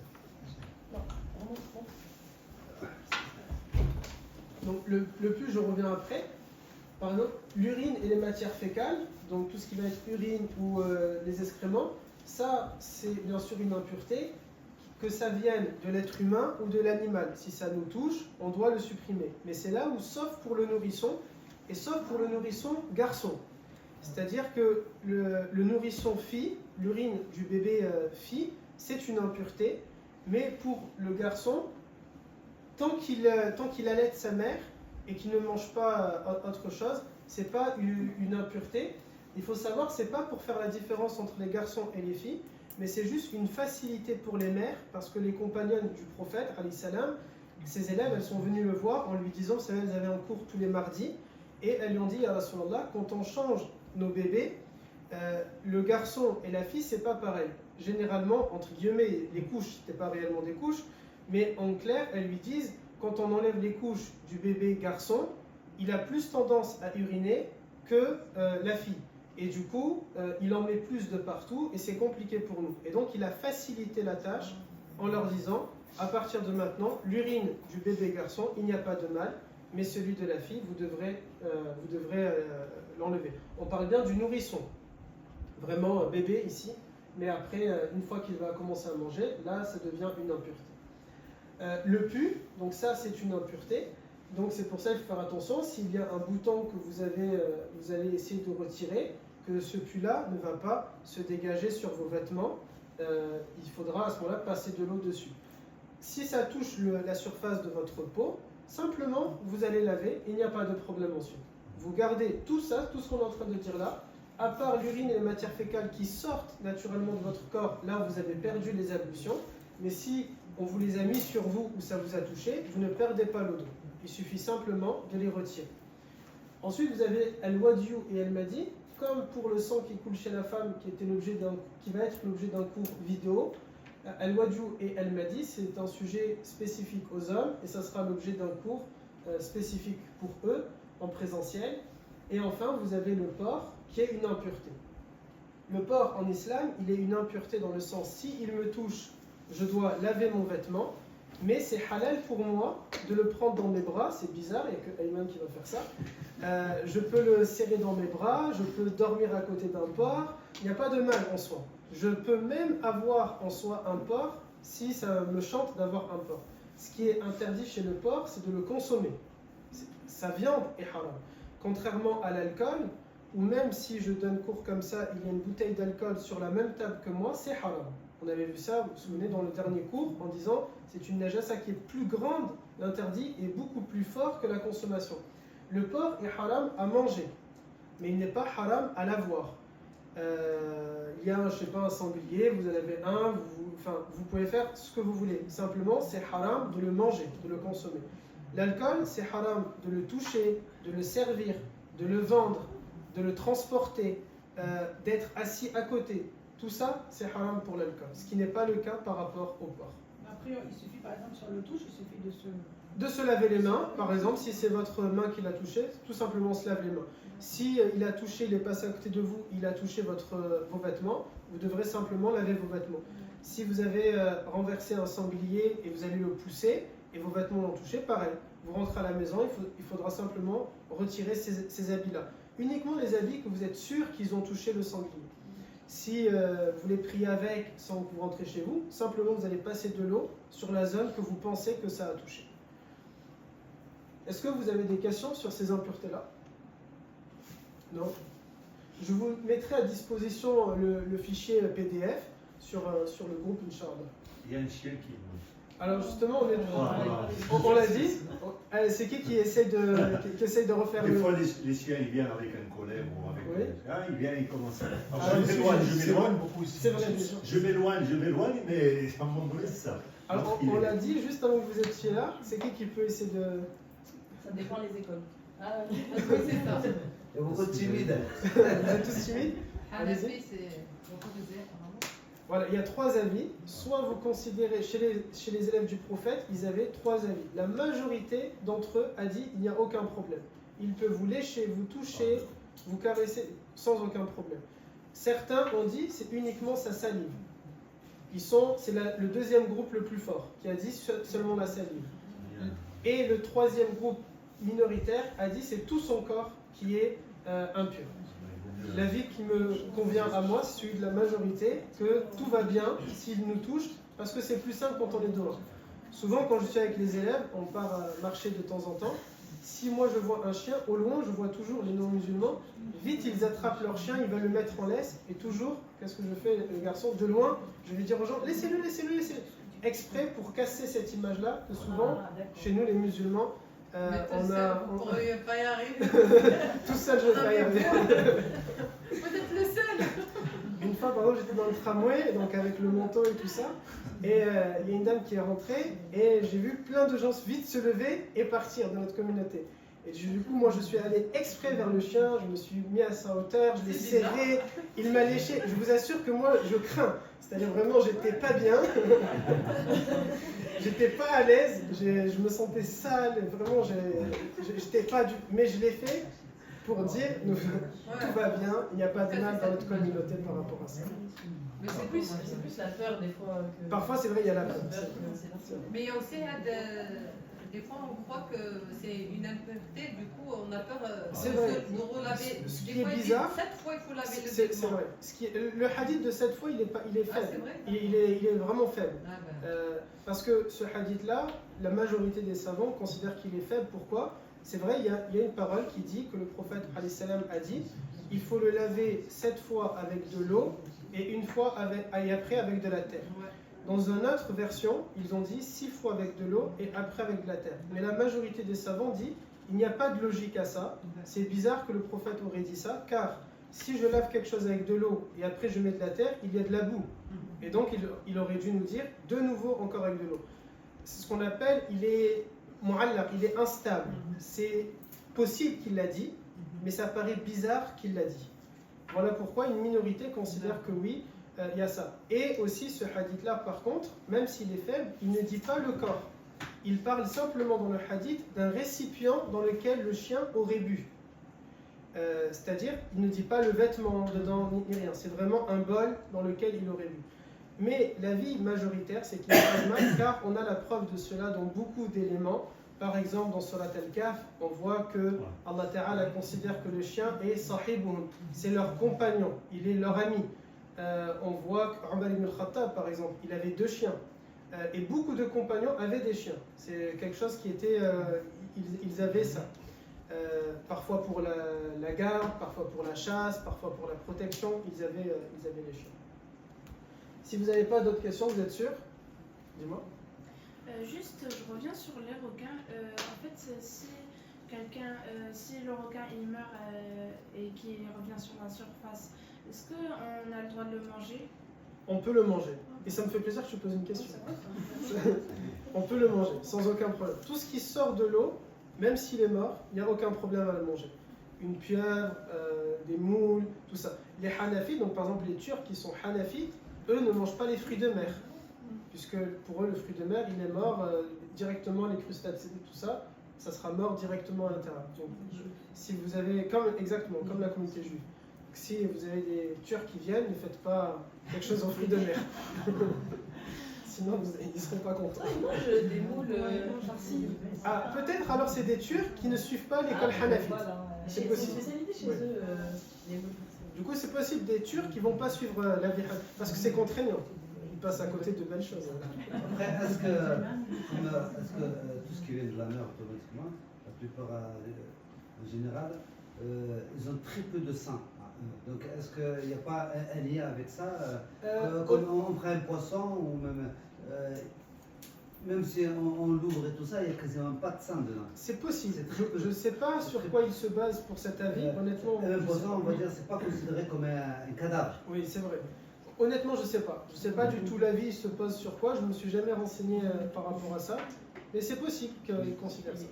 [SPEAKER 4] Non, vraiment.
[SPEAKER 1] Donc le pu, je reviens après. Par exemple, l'urine et les matières fécales, donc tout ce qui va être urine ou les excréments, ça c'est bien sûr une impureté, que ça vienne de l'être humain ou de l'animal. Si ça nous touche, on doit le supprimer. Mais c'est là où, sauf pour le nourrisson, et sauf pour le nourrisson garçon. C'est-à-dire que le nourrisson fille, l'urine du bébé fille, c'est une impureté, mais pour le garçon, tant qu'il allaite sa mère et qu'il ne mange pas autre chose, c'est pas une impureté. Il faut savoir, c'est pas pour faire la différence entre les garçons et les filles, mais c'est juste une facilité pour les mères, parce que les compagnonnes du prophète, alayhi salam, ses élèves, elles sont venues le voir en lui disant, vous savez, elles avaient un cours tous les mardis, et elles lui ont dit, ya Rasulallah, quand on change nos bébés, le garçon et la fille, c'est pas pareil. Généralement, entre guillemets, les couches, c'était pas réellement des couches, mais en clair, elles lui disent, quand on enlève les couches du bébé garçon, il a plus tendance à uriner que la fille. Et du coup, il en met plus de partout et c'est compliqué pour nous. Et donc, il a facilité la tâche en leur disant, à partir de maintenant, l'urine du bébé garçon, il n'y a pas de mal, mais celui de la fille, vous devrez l'enlever. On parle bien du nourrisson. Vraiment, bébé ici, mais après, une fois qu'il va commencer à manger, là, ça devient une impureté. Le pu, donc ça, c'est une impureté. Donc c'est pour ça qu'il faut faire attention. S'il y a un bouton que vous allez essayer de retirer, que ce pu-là ne va pas se dégager sur vos vêtements. Il faudra à ce moment-là passer de l'eau dessus. Si ça touche la surface de votre peau, simplement vous allez laver, il n'y a pas de problème ensuite. Vous gardez tout ça, tout ce qu'on est en train de dire là, à part l'urine et les matières fécales qui sortent naturellement de votre corps, là vous avez perdu les ablutions, mais si on vous les a mis sur vous ou ça vous a touché, vous ne perdez pas l'eau. Il suffit simplement de les retirer. Ensuite vous avez al-wadiyu et al-madi, comme pour le sang qui coule chez la femme, qui va être l'objet d'un cours vidéo. Al-wadiyu et al-madi, c'est un sujet spécifique aux hommes, et ça sera l'objet d'un cours spécifique pour eux, en présentiel. Et enfin, vous avez le porc, qui est une impureté. Le porc, en islam, il est une impureté dans le sens, si il me touche, je dois laver mon vêtement, mais c'est halal pour moi de le prendre dans mes bras, c'est bizarre, il n'y a que Ayman qui va faire ça. Je peux le serrer dans mes bras, je peux dormir à côté d'un porc, il n'y a pas de mal en soi. Je peux même avoir en soi un porc si ça me chante d'avoir un porc. Ce qui est interdit chez le porc, c'est de le consommer. Sa viande est haram. Contrairement à l'alcool, ou même si je donne cours comme ça, il y a une bouteille d'alcool sur la même table que moi, c'est haram. On avait vu ça, vous vous souvenez, dans le dernier cours, en disant c'est une najasa qui est plus grande, l'interdit est beaucoup plus fort que la consommation. Le porc est haram à manger, mais il n'est pas haram à l'avoir. Il y a, je sais pas, un sanglier, vous en avez un, vous pouvez faire ce que vous voulez. Simplement, c'est haram de le manger, de le consommer. L'alcool, c'est haram de le toucher, de le servir, de le vendre, de le transporter, d'être assis à côté. Tout ça, c'est haram pour l'alcool, ce qui n'est pas le cas par rapport au porc.
[SPEAKER 3] Après, il suffit par exemple sur le touche, il suffit
[SPEAKER 1] de se laver les mains, par exemple, si c'est votre main qui l'a touché, tout simplement on se lave les mains. Si il a touché, il est passé à côté de vous, il a touché vos vêtements, vous devrez simplement laver vos vêtements. Si vous avez renversé un sanglier et vous allez le pousser, et vos vêtements l'ont touché, pareil. Vous rentrez à la maison, il faudra simplement retirer ces habits-là. Uniquement les habits que vous êtes sûr qu'ils ont touché le sanglier. Si vous les priez avec sans que vous rentrez chez vous, simplement vous allez passer de l'eau sur la zone que vous pensez que ça a touché. Est-ce que vous avez des questions sur ces impuretés-là? Non? Je vous mettrai à disposition le fichier PDF sur le groupe, Inch'Allah.
[SPEAKER 5] Il y a un chien qui bouge.
[SPEAKER 1] Alors justement, on l'a dit, c'est qui essaie de refaire
[SPEAKER 5] Des fois, les chiens, ils viennent avec un collègue ou avec...
[SPEAKER 1] Oui.
[SPEAKER 5] Ils viennent, ils commencent à...
[SPEAKER 1] je m'éloigne
[SPEAKER 5] beaucoup ici.
[SPEAKER 1] C'est vrai,
[SPEAKER 5] Je m'éloigne, mais à un moment donné, c'est ça.
[SPEAKER 1] Alors, on l'a dit juste avant que vous étiez là, c'est qui peut essayer de...
[SPEAKER 4] Ça dépend les écoles.
[SPEAKER 2] Ah oui, c'est ça.
[SPEAKER 6] Il y a beaucoup de timides.
[SPEAKER 1] Vous êtes tous timides?
[SPEAKER 2] Hanafi, c'est beaucoup de zèle.
[SPEAKER 1] Voilà, il y a 3 avis. Soit vous considérez, chez les élèves du prophète, ils avaient 3 avis. La majorité d'entre eux a dit il n'y a aucun problème. Il peut vous lécher, vous toucher, vous caresser sans aucun problème. Certains ont dit c'est uniquement sa salive. C'est le deuxième groupe le plus fort qui a dit seulement la salive. Et le troisième groupe minoritaire a dit c'est tout son corps qui est impur. L'avis qui me convient à moi, c'est celui de la majorité, que tout va bien s'il nous touche, parce que c'est plus simple quand on est dehors. Souvent, quand je suis avec les élèves, on part marcher de temps en temps. Si moi je vois un chien, au loin, je vois toujours les non-musulmans. Vite, ils attrapent leur chien, ils veulent le mettre en laisse. Et toujours, qu'est-ce que je fais, le garçon? De loin, je vais dire aux gens, laissez-le. Exprès pour casser cette image-là, que souvent, chez nous, les musulmans, on a...
[SPEAKER 2] Pour ne pas y arriver.
[SPEAKER 1] Tout seul, je ne vais pas y arriver.
[SPEAKER 2] Peut-être le seul.
[SPEAKER 1] Une fois, par exemple, j'étais dans le tramway, donc avec le manteau et tout ça, et il y a une dame qui est rentrée, et j'ai vu plein de gens vite se lever et partir de notre communauté. Et du coup, moi, je suis allé exprès vers le chien, je me suis mis à sa hauteur, je l'ai serré, il m'a léché. Je vous assure que moi, je crains. C'est-à-dire vraiment, j'étais pas bien, j'étais pas à l'aise, je me sentais sale, vraiment, j'étais pas du... Mais je l'ai fait pour dire, tout va bien, il n'y a pas de mal dans notre communauté par rapport à ça.
[SPEAKER 2] Mais c'est plus
[SPEAKER 4] la peur des fois.
[SPEAKER 1] Parfois, c'est vrai, il y a la peur.
[SPEAKER 2] Mais il y a aussi des fois on croit que c'est une impureté, du coup on a peur
[SPEAKER 1] C'est vrai.
[SPEAKER 2] de relaver.
[SPEAKER 1] Ce
[SPEAKER 2] Des
[SPEAKER 1] qui est
[SPEAKER 2] fois, ils disent
[SPEAKER 1] bizarre,
[SPEAKER 2] 7 fois il faut laver le
[SPEAKER 1] c'est
[SPEAKER 2] vêtement.
[SPEAKER 1] vrai. Le hadith de cette fois, il est
[SPEAKER 2] Ah,
[SPEAKER 1] faible.
[SPEAKER 2] c'est vrai.
[SPEAKER 1] Il est vraiment faible.
[SPEAKER 2] Ah, ben.
[SPEAKER 1] Parce que ce hadith-là, la majorité des savants considèrent qu'il est faible. Pourquoi? C'est vrai, il y a une parole qui dit que le prophète alayhi salam a dit il faut le laver 7 fois avec de l'eau et une fois et après avec de la terre.
[SPEAKER 2] Ouais.
[SPEAKER 1] Dans une autre version, ils ont dit 6 fois avec de l'eau et après avec de la terre. Mais la majorité des savants dit il n'y a pas de logique à ça. C'est bizarre que le prophète aurait dit ça, car si je lave quelque chose avec de l'eau et après je mets de la terre, il y a de la boue. Et donc il aurait dû nous dire de nouveau encore avec de l'eau. C'est ce qu'on appelle, il est mu'allaq, il est instable. C'est possible qu'il l'a dit, mais ça paraît bizarre qu'il l'a dit. Voilà pourquoi une minorité considère que oui, il y a ça. Et aussi ce hadith-là, par contre, même s'il est faible, il ne dit pas le corps. Il parle simplement dans le hadith d'un récipient dans lequel le chien aurait bu. C'est-à-dire, il ne dit pas le vêtement dedans ni rien. C'est vraiment un bol dans lequel il aurait bu. Mais l'avis majoritaire, c'est qu'il n'est pas mal, car on a la preuve de cela dans beaucoup d'éléments. Par exemple, dans Surat Al-Kahf, on voit que Allah Ta'ala considère que le chien est sahibun, c'est leur compagnon, il est leur ami. On voit qu'Omar ibn al-Khattab, par exemple, il avait 2 chiens. Et beaucoup de compagnons avaient des chiens. C'est quelque chose qui était... ils avaient ça. Parfois pour la garde, parfois pour la chasse, parfois pour la protection, ils avaient les chiens. Si vous n'avez pas d'autres questions, vous êtes sûr? Dis-moi.
[SPEAKER 6] Juste, je reviens sur les requins. En fait, si si le requin il meurt et qu'il revient sur la surface, est-ce qu'on a le droit de le manger?
[SPEAKER 1] On peut le manger. Et ça me fait plaisir que tu poses une question. On peut le manger, sans aucun problème. Tout ce qui sort de l'eau, même s'il est mort, il n'y a aucun problème à le manger. Une pieuvre, des moules, tout ça. Les Hanafites, donc par exemple les Turcs qui sont Hanafites, eux ne mangent pas les fruits de mer. Puisque pour eux, le fruit de mer, il est mort directement, les crustacés, tout ça, ça sera mort directement à l'intérieur. Donc, si vous avez, exactement, comme la communauté juive, si vous avez des Turcs qui viennent, ne faites pas quelque chose en fruits de mer. Sinon, ils ne seront pas contents.
[SPEAKER 4] Ils mangent des moules farcis.
[SPEAKER 1] Ah, peut-être alors c'est des Turcs qui ne suivent pas l'école Hanafi.
[SPEAKER 4] Voilà.
[SPEAKER 1] C'est
[SPEAKER 4] C'est
[SPEAKER 1] possible.
[SPEAKER 4] une spécialité chez
[SPEAKER 1] Ouais.
[SPEAKER 4] eux, les moules farcis.
[SPEAKER 1] Du coup, c'est possible des Turcs qui ne vont pas suivre la vie parce que c'est contraignant. Ils passent à côté de belles choses.
[SPEAKER 7] Après, est-ce que tout ce qui vient de la mer automatiquement, la plupart en général, ils ont très peu de sang. Donc est-ce qu'il n'y a pas un lien avec ça comme on prend un poisson ou même si on l'ouvre et tout ça, il n'y a quasiment pas de sang dedans.
[SPEAKER 1] C'est possible.
[SPEAKER 7] C'est très peu.
[SPEAKER 1] Je ne sais pas sur quoi il se base pour cet avis. Honnêtement,
[SPEAKER 7] Un
[SPEAKER 1] je sais
[SPEAKER 7] poisson,
[SPEAKER 1] pas.
[SPEAKER 7] on va dire, c'est pas considéré comme un cadavre.
[SPEAKER 1] Oui, c'est vrai. Honnêtement, je ne sais pas. Je ne sais pas du tout l'avis se pose sur quoi. Je ne me suis jamais renseigné par rapport à ça. Mais c'est possible qu'ils considèrent ça.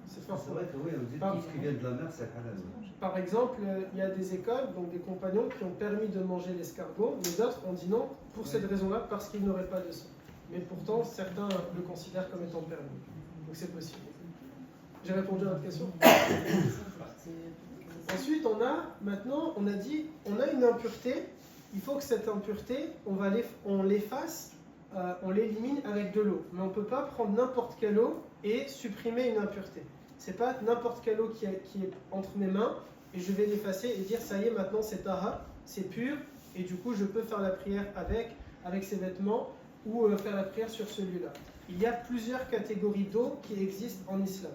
[SPEAKER 1] C'est fort.
[SPEAKER 7] C'est vrai que oui, on dit
[SPEAKER 1] Par-
[SPEAKER 7] tout ce qui vient de la mer, c'est un cadavre.
[SPEAKER 1] Par exemple, il y a des écoles, donc des compagnons qui ont permis de manger l'escargot, mais d'autres ont dit non pour cette raison-là, parce qu'il n'aurait pas de sang. Mais pourtant, certains le considèrent comme étant permis. Donc c'est possible. J'ai répondu à votre question. Ensuite, on a dit, on a une impureté. Il faut que cette impureté, on l'efface, on l'élimine avec de l'eau. Mais on ne peut pas prendre n'importe quelle eau et supprimer une impureté. C'est pas n'importe quelle eau qui est entre mes mains et je vais l'effacer et dire ça y est, maintenant c'est tahar, c'est pur et du coup je peux faire la prière avec ces vêtements ou faire la prière sur celui-là. Il y a plusieurs catégories d'eau qui existent en islam.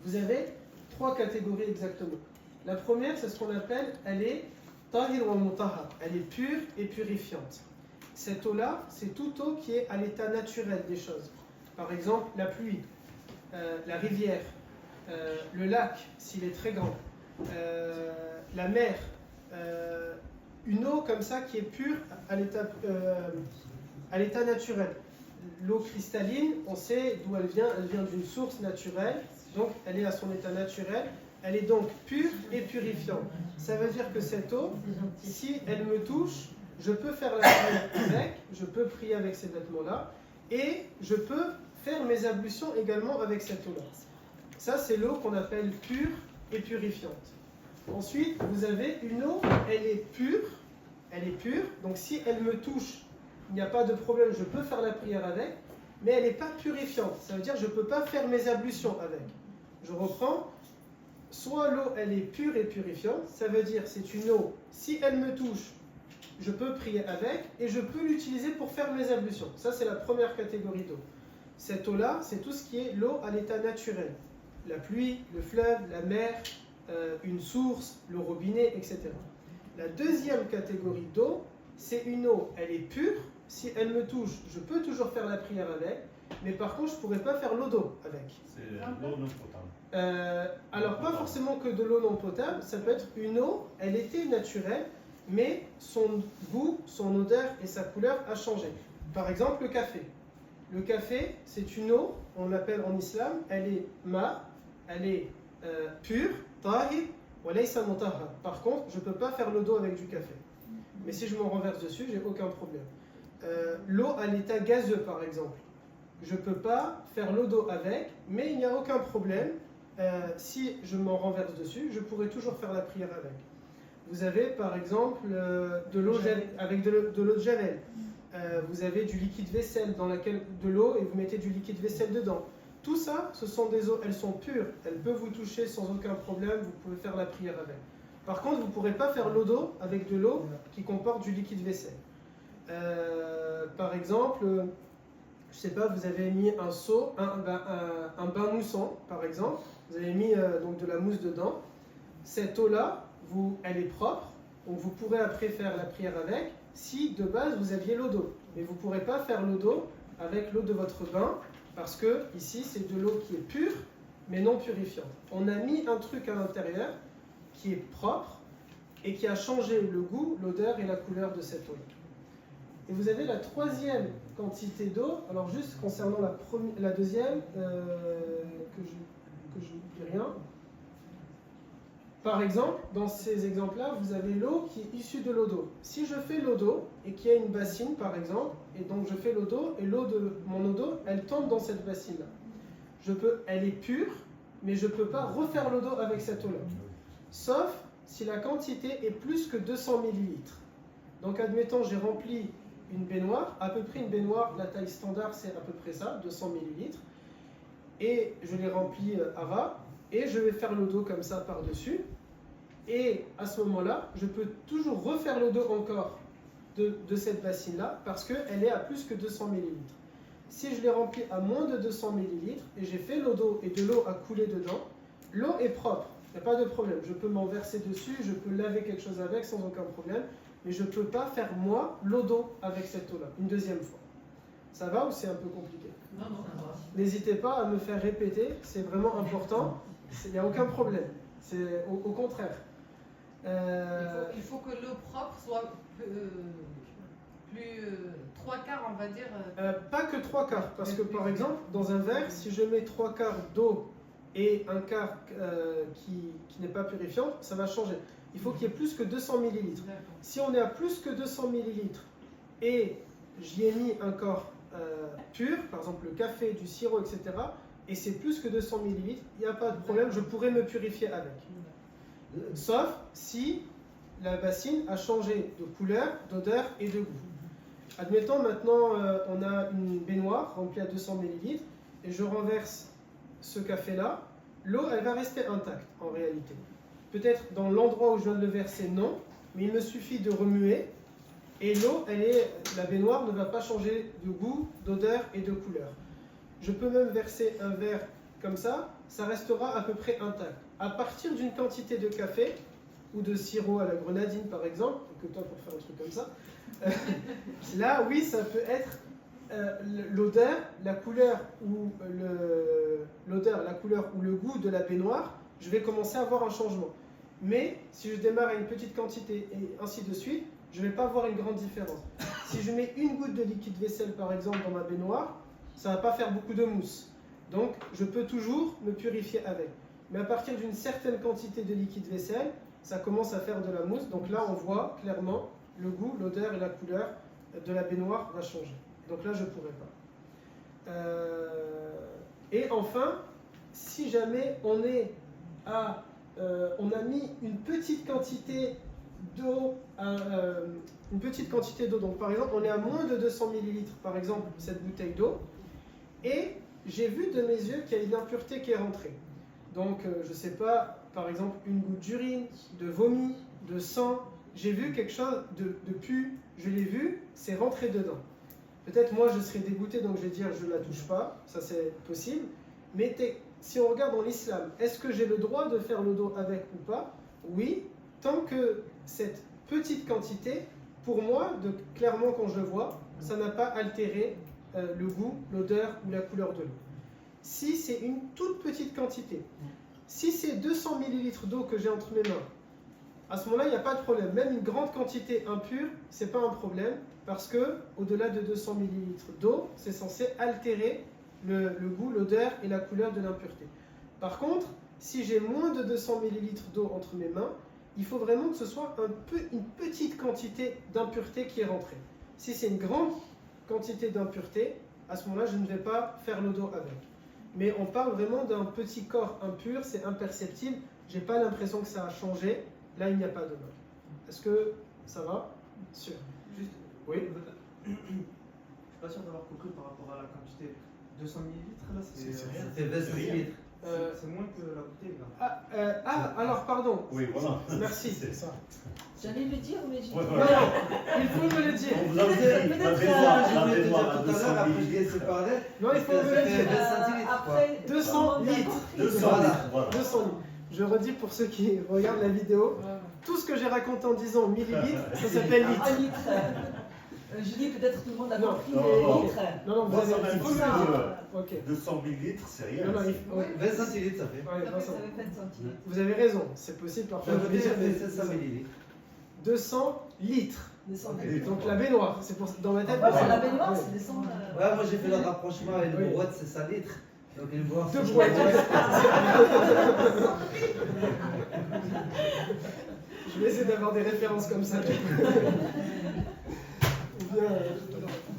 [SPEAKER 1] Vous avez 3 catégories exactement. La première, c'est ce qu'on appelle, elle est tahir wa mutahhar, elle est pure et purifiante. Cette eau-là, c'est toute eau qui est à l'état naturel des choses. Par exemple, la pluie, la rivière, le lac, s'il est très grand, la mer, une eau comme ça qui est pure à l'état naturel. L'eau cristalline, on sait d'où elle vient d'une source naturelle, donc elle est à son état naturel, elle est donc pure et purifiante. Ça veut dire que cette eau, si elle me touche, je peux faire la prière avec, je peux prier avec ces vêtements-là, et je peux faire mes ablutions également avec cette eau-là. Ça, c'est l'eau qu'on appelle pure et purifiante. Ensuite, vous avez une eau, elle est pure, donc si elle me touche, il n'y a pas de problème, je peux faire la prière avec, mais elle n'est pas purifiante. Ça veut dire que je ne peux pas faire mes ablutions avec. Je reprends. Soit l'eau, elle est pure et purifiante, ça veut dire c'est une eau, si elle me touche, je peux prier avec et je peux l'utiliser pour faire mes ablutions. Ça, c'est la première catégorie d'eau. Cette eau-là, c'est tout ce qui est l'eau à l'état naturel. La pluie, le fleuve, la mer, une source, le robinet, etc. La deuxième catégorie d'eau, c'est une eau, elle est pure. Si elle me touche, je peux toujours faire la prière avec, mais par contre, je ne pourrais pas faire l'eau d'eau avec.
[SPEAKER 5] C'est l'eau non potable.
[SPEAKER 1] Alors, pas forcément que de l'eau non potable, ça peut être une eau, elle était naturelle, mais son goût, son odeur et sa couleur a changé. Par exemple, le café. Le café, c'est une eau, on l'appelle en islam, elle est ma, elle est pure, tahir, wa laysa mutahhar. Par contre, je ne peux pas faire l'eau d'eau avec du café. Mais si je m'en renverse dessus, j'ai aucun problème. L'eau à l'état gazeux, par exemple. Je ne peux pas faire l'eau d'eau avec, mais il n'y a aucun problème. Si je m'en renverse dessus, je pourrais toujours faire la prière avec. Vous avez par exemple de l'eau avec de l'eau de javel. Vous avez du liquide vaisselle dans laquelle de l'eau et vous mettez du liquide vaisselle dedans. Tout ça, ce sont des eaux, elles sont pures, elles peuvent vous toucher sans aucun problème, vous pouvez faire la prière avec. Par contre, vous ne pourrez pas faire l'eau d'eau avec de l'eau qui comporte du liquide vaisselle. Par exemple, je ne sais pas, vous avez mis un seau, un bain moussant par exemple, vous avez mis donc de la mousse dedans. Cette eau-là, elle est propre, donc vous pourrez après faire la prière avec, si de base vous aviez l'eau d'eau. Mais vous ne pourrez pas faire l'eau d'eau avec l'eau de votre bain, parce que ici c'est de l'eau qui est pure, mais non purifiante. On a mis un truc à l'intérieur qui est propre et qui a changé le goût, l'odeur et la couleur de cette eau. Et vous avez la troisième quantité d'eau, alors juste concernant la deuxième, que je n'oublie rien. Par exemple, dans ces exemples-là, vous avez l'eau qui est issue de l'eau d'eau. Si je fais l'eau d'eau et qu'il y a une bassine, par exemple, et donc je fais l'eau d'eau et mon eau d'eau, elle tombe dans cette bassine-là. Elle est pure, mais je ne peux pas refaire l'eau d'eau avec cette eau-là. Sauf si la quantité est plus que 200 millilitres. Donc admettons, j'ai rempli une baignoire, à peu près une baignoire, la taille standard c'est à peu près ça, 200 millilitres. Et je l'ai rempli à ras, et je vais faire l'eau d'eau comme ça par-dessus. Et à ce moment-là, je peux toujours refaire l'eau d'eau encore de cette bassine-là, parce qu'elle est à plus que 200 millilitres. Si je l'ai rempli à moins de 200 millilitres, et j'ai fait l'eau d'eau et de l'eau a coulé dedans, l'eau est propre, il n'y a pas de problème. Je peux m'en verser dessus, je peux laver quelque chose avec sans aucun problème, mais je ne peux pas faire moi l'eau d'eau avec cette eau-là, une deuxième fois. Ça va ou c'est un peu compliqué?
[SPEAKER 2] Non, ça va.
[SPEAKER 1] N'hésitez pas à me faire répéter, c'est vraiment important, il n'y a aucun problème, c'est au contraire.
[SPEAKER 2] Il faut que l'eau propre soit plus 3/4, on va dire.
[SPEAKER 1] Pas que 3/4, parce que par exemple, dans un verre, si je mets 3/4 d'eau et un quart qui n'est pas purifiante, ça va changer. Il faut qu'il y ait plus que 200 millilitres. Si on est à plus que 200 millilitres et j'y ai mis un corps pur, par exemple le café, du sirop, etc., et c'est plus que 200 millilitres, il n'y a pas de problème, je pourrais me purifier avec. Sauf si la bassine a changé de couleur, d'odeur et de goût. Admettons maintenant, on a une baignoire remplie à 200 millilitres et je renverse ce café-là, l'eau elle va rester intacte en réalité. Peut-être dans l'endroit où je viens de le verser, non, mais il me suffit de remuer et l'eau, la baignoire ne va pas changer de goût, d'odeur et de couleur. Je peux même verser un verre comme ça, ça restera à peu près intact. À partir d'une quantité de café ou de sirop à la grenadine par exemple, que toi pour faire un truc comme ça, là oui ça peut être l'odeur, la couleur ou le goût de la baignoire, je vais commencer à avoir un changement. Mais si je démarre à une petite quantité et ainsi de suite, je ne vais pas voir une grande différence. Si je mets une goutte de liquide vaisselle par exemple dans ma baignoire, ça ne va pas faire beaucoup de mousse. Donc je peux toujours me purifier avec. Mais à partir d'une certaine quantité de liquide vaisselle, ça commence à faire de la mousse. Donc là on voit clairement le goût, l'odeur et la couleur de la baignoire va changer. Donc là je ne pourrais pas. Et enfin, si jamais on a mis une petite quantité d'eau, donc par exemple on est à moins de 200 millilitres, par exemple cette bouteille d'eau, et j'ai vu de mes yeux qu'il y a une impureté qui est rentrée. Donc, je ne sais pas, par exemple, une goutte d'urine, de vomi, de sang, j'ai vu quelque chose de pu, je l'ai vu, c'est rentré dedans. Peut-être moi je serais dégoûté, donc je vais dire je ne la touche pas, ça c'est possible. Mais si on regarde dans l'islam, est-ce que j'ai le droit de faire le dos avec ou pas? Oui, tant que cette petite quantité, pour moi, clairement quand je le vois, ça n'a pas altéré le goût, l'odeur ou la couleur de l'eau. Si c'est une toute petite quantité, si c'est 200 ml d'eau que j'ai entre mes mains, à ce moment-là, il n'y a pas de problème. Même une grande quantité impure, ce n'est pas un problème, parce que au-delà de 200 ml d'eau, c'est censé altérer le goût, l'odeur et la couleur de l'impureté. Par contre, si j'ai moins de 200 ml d'eau entre mes mains, il faut vraiment que ce soit une petite quantité d'impureté qui est rentrée. Si c'est une grande quantité d'impureté, à ce moment-là, je ne vais pas faire le dos avec. Mais on parle vraiment d'un petit corps impur, c'est imperceptible. Je n'ai pas l'impression que ça a changé. Là, il n'y a pas de mal. Est-ce que ça va? Sûr.
[SPEAKER 8] Juste,
[SPEAKER 1] oui.
[SPEAKER 8] Je ne suis pas sûr d'avoir compris par rapport à la quantité. 200 ml là, c'est
[SPEAKER 7] Ça fait 25 litres.
[SPEAKER 8] C'est moins que la bouteille là.
[SPEAKER 1] Alors pardon.
[SPEAKER 5] Oui, voilà.
[SPEAKER 1] Merci.
[SPEAKER 5] C'est ça.
[SPEAKER 4] J'allais le dire, mais j'ai
[SPEAKER 5] Ouais,
[SPEAKER 4] dit.
[SPEAKER 5] ouais.
[SPEAKER 1] Non, il faut me le dire.
[SPEAKER 5] On vous a dit, la baignoire à
[SPEAKER 7] Tout à l'heure,
[SPEAKER 5] 200
[SPEAKER 7] après je
[SPEAKER 5] ml.
[SPEAKER 7] laisse parler.
[SPEAKER 1] Non, il faut me le dire.
[SPEAKER 7] 20 centilitres.
[SPEAKER 4] Après,
[SPEAKER 1] 200 litres.
[SPEAKER 5] 200
[SPEAKER 7] Voilà.
[SPEAKER 5] litres, voilà.
[SPEAKER 1] 200 litres. Je redis pour ceux qui regardent la vidéo, tout ce que j'ai raconté en disant millilitres, ça s'appelle litre.
[SPEAKER 4] un litre. Je dis peut-être tout le monde a
[SPEAKER 1] Non.
[SPEAKER 4] compris
[SPEAKER 5] Non,
[SPEAKER 4] les
[SPEAKER 5] non.
[SPEAKER 4] litres.
[SPEAKER 1] Non, non, vous
[SPEAKER 5] Moi,
[SPEAKER 1] avez
[SPEAKER 5] ça m'a
[SPEAKER 1] il faut me
[SPEAKER 5] dit,
[SPEAKER 1] le dire. Ok.
[SPEAKER 5] 200 ml, c'est rien.
[SPEAKER 1] Non, non,
[SPEAKER 4] Oui.
[SPEAKER 7] 20 centilitres, ça fait.
[SPEAKER 1] Ouais,
[SPEAKER 4] Ça
[SPEAKER 1] non, ça-
[SPEAKER 4] fait 20 centilitres.
[SPEAKER 1] vous avez raison, c'est possible parfois.
[SPEAKER 7] La
[SPEAKER 1] je vais
[SPEAKER 7] bouteille,
[SPEAKER 1] dire,
[SPEAKER 7] ça
[SPEAKER 1] mais
[SPEAKER 7] fait 700 millilitres.
[SPEAKER 1] 200 litres.
[SPEAKER 4] 200
[SPEAKER 5] Ok.
[SPEAKER 4] litres.
[SPEAKER 1] Donc la baignoire, c'est pour dans ma tête.
[SPEAKER 4] Ouais,
[SPEAKER 1] c'est-
[SPEAKER 4] la baignoire,
[SPEAKER 1] ouais.
[SPEAKER 4] c'est 200.
[SPEAKER 7] Ouais, moi j'ai fait le rapprochement avec
[SPEAKER 1] Oui.
[SPEAKER 7] une boîte, c'est 100 litres. Donc une boîte.
[SPEAKER 1] Deux brouettes. Je vais essayer d'avoir des références comme ça. Ou bien,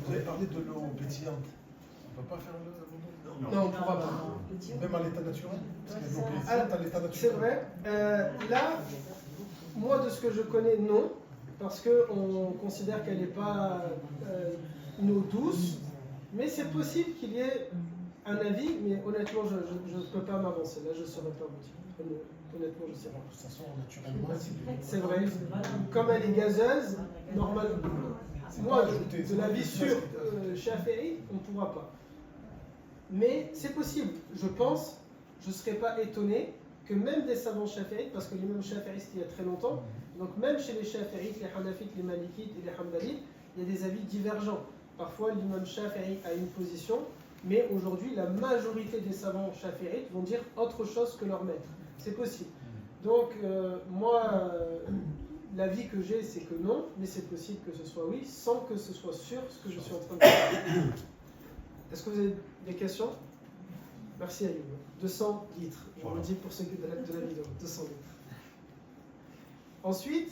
[SPEAKER 9] Vous avez parlé de l'eau pétillante. On ne peut pas faire l'eau
[SPEAKER 1] non, on ne pourra pas.
[SPEAKER 9] même à l'état naturel. Parce qu'il y a de l'eau
[SPEAKER 1] Ah,
[SPEAKER 9] pétillante à l'état naturel.
[SPEAKER 1] c'est vrai. Là, moi, de ce que je connais, non. Parce qu'on considère qu'elle n'est pas une eau douce. Mais c'est possible qu'il y ait un avis. Mais honnêtement, je ne peux pas m'avancer. Là, je ne saurais pas vous dire. Honnêtement, je ne sais pas.
[SPEAKER 9] De toute façon, naturellement,
[SPEAKER 1] C'est vrai. Comme elle est gazeuse, normalement, moi, de l'avis sûr, Shafi'i, on ne pourra pas. Mais c'est possible. Je pense, je ne serais pas étonné que même des savants Shafi'ites, parce que l'imam Shafi'i c'était il y a très longtemps, donc même chez les Shafi'ites, les Hanafites, les Malikites et les Hanbalites, il y a des avis divergents. Parfois, l'imam Shafi'i a une position, mais aujourd'hui, la majorité des savants Shafi'ites vont dire autre chose que leur maître. C'est possible. Donc, moi, l'avis que j'ai, c'est que non, mais c'est possible que ce soit oui, sans que ce soit sûr ce que je suis en train de dire. Est-ce que vous avez des questions? Merci Ayoub. 200 litres, je vous le dis pour ceux de la vidéo, 200 litres. Ensuite,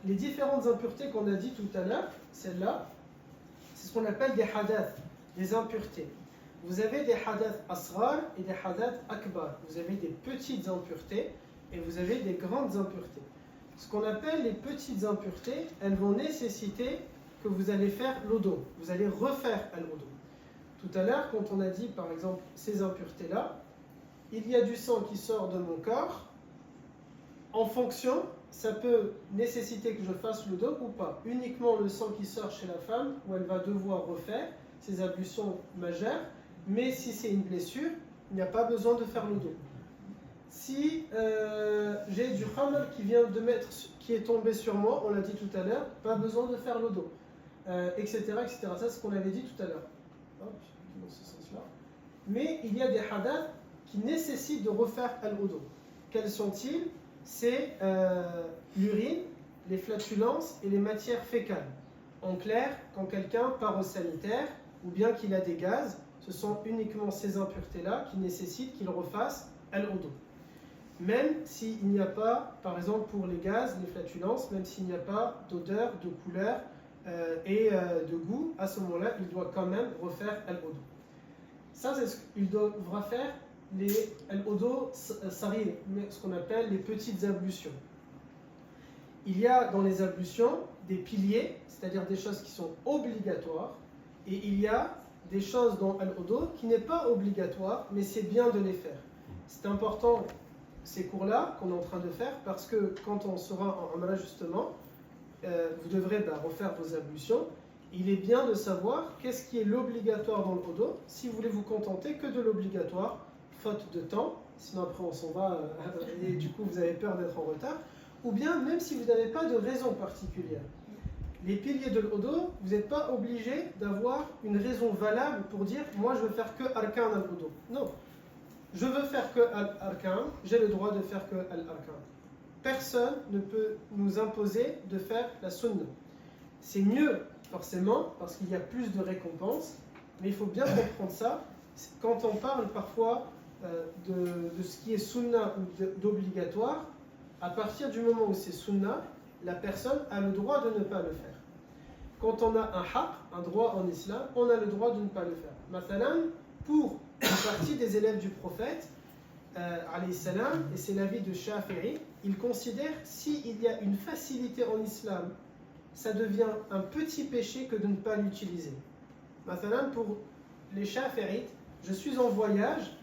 [SPEAKER 1] les différentes impuretés qu'on a dit tout à l'heure, celles-là, c'est ce qu'on appelle des hadath, des impuretés. Vous avez des hadath asrar et des hadath akbar. Vous avez des petites impuretés et vous avez des grandes impuretés. Ce qu'on appelle les petites impuretés, elles vont nécessiter que vous allez faire l'odo. Vous allez refaire l'odo. Tout à l'heure, quand on a dit par exemple ces impuretés-là, il y a du sang qui sort de mon corps. En fonction, ça peut nécessiter que je fasse l'odo ou pas. Uniquement le sang qui sort chez la femme, où elle va devoir refaire ses ablutions majeures. Mais si c'est une blessure, il n'y a pas besoin de faire l'odo. Si j'ai du khamr qui est tombé sur moi, on l'a dit tout à l'heure, pas besoin de faire l'odo, etc., etc. Ça, c'est ce qu'on avait dit tout à l'heure. Dans ce sens-là. Mais il y a des hadath qui nécessitent de refaire l'odo. Quels sont-ils? C'est l'urine, les flatulences et les matières fécales. En clair, quand quelqu'un part au sanitaire ou bien qu'il a des gaz, ce sont uniquement ces impuretés-là qui nécessitent qu'il refasse l'odo. Même s'il n'y a pas, par exemple pour les gaz, les flatulences, même s'il n'y a pas d'odeur, de couleur et de goût, à ce moment-là, il doit quand même refaire l'odo. Ça, c'est ce qu'il devra faire, les l'odo sarir, ce qu'on appelle les petites ablutions. Il y a dans les ablutions des piliers, c'est-à-dire des choses qui sont obligatoires, et il y a des choses dans Al-Wudu qui n'est pas obligatoire, mais c'est bien de les faire. C'est important, ces cours-là qu'on est en train de faire, parce que quand on sera en Umrah justement, vous devrez refaire vos ablutions. Il est bien de savoir qu'est-ce qui est l'obligatoire dans le Wudu, si vous voulez vous contenter que de l'obligatoire, faute de temps, sinon après on s'en va et du coup vous avez peur d'être en retard, ou bien même si vous n'avez pas de raison particulière. Les piliers de l'Wudu, vous n'êtes pas obligé d'avoir une raison valable pour dire moi je veux faire que Arkan al-Wudu. Non, je veux faire que Al-Arkan, j'ai le droit de faire que Al-Arkan. Personne ne peut nous imposer de faire la sunna. C'est mieux forcément parce qu'il y a plus de récompenses, mais il faut bien comprendre ça. Quand on parle parfois de ce qui est sunna ou d'obligatoire, à partir du moment où c'est sunna, la personne a le droit de ne pas le faire. Quand on a un haq, un droit en islam, on a le droit de ne pas le faire. Mathalan, pour une partie des élèves du prophète, alayhi salam, et c'est l'avis de Shafi'i, il considère s'il y a une facilité en islam, ça devient un petit péché que de ne pas l'utiliser. Mathalan, pour les Shafi'ites, je suis en voyage,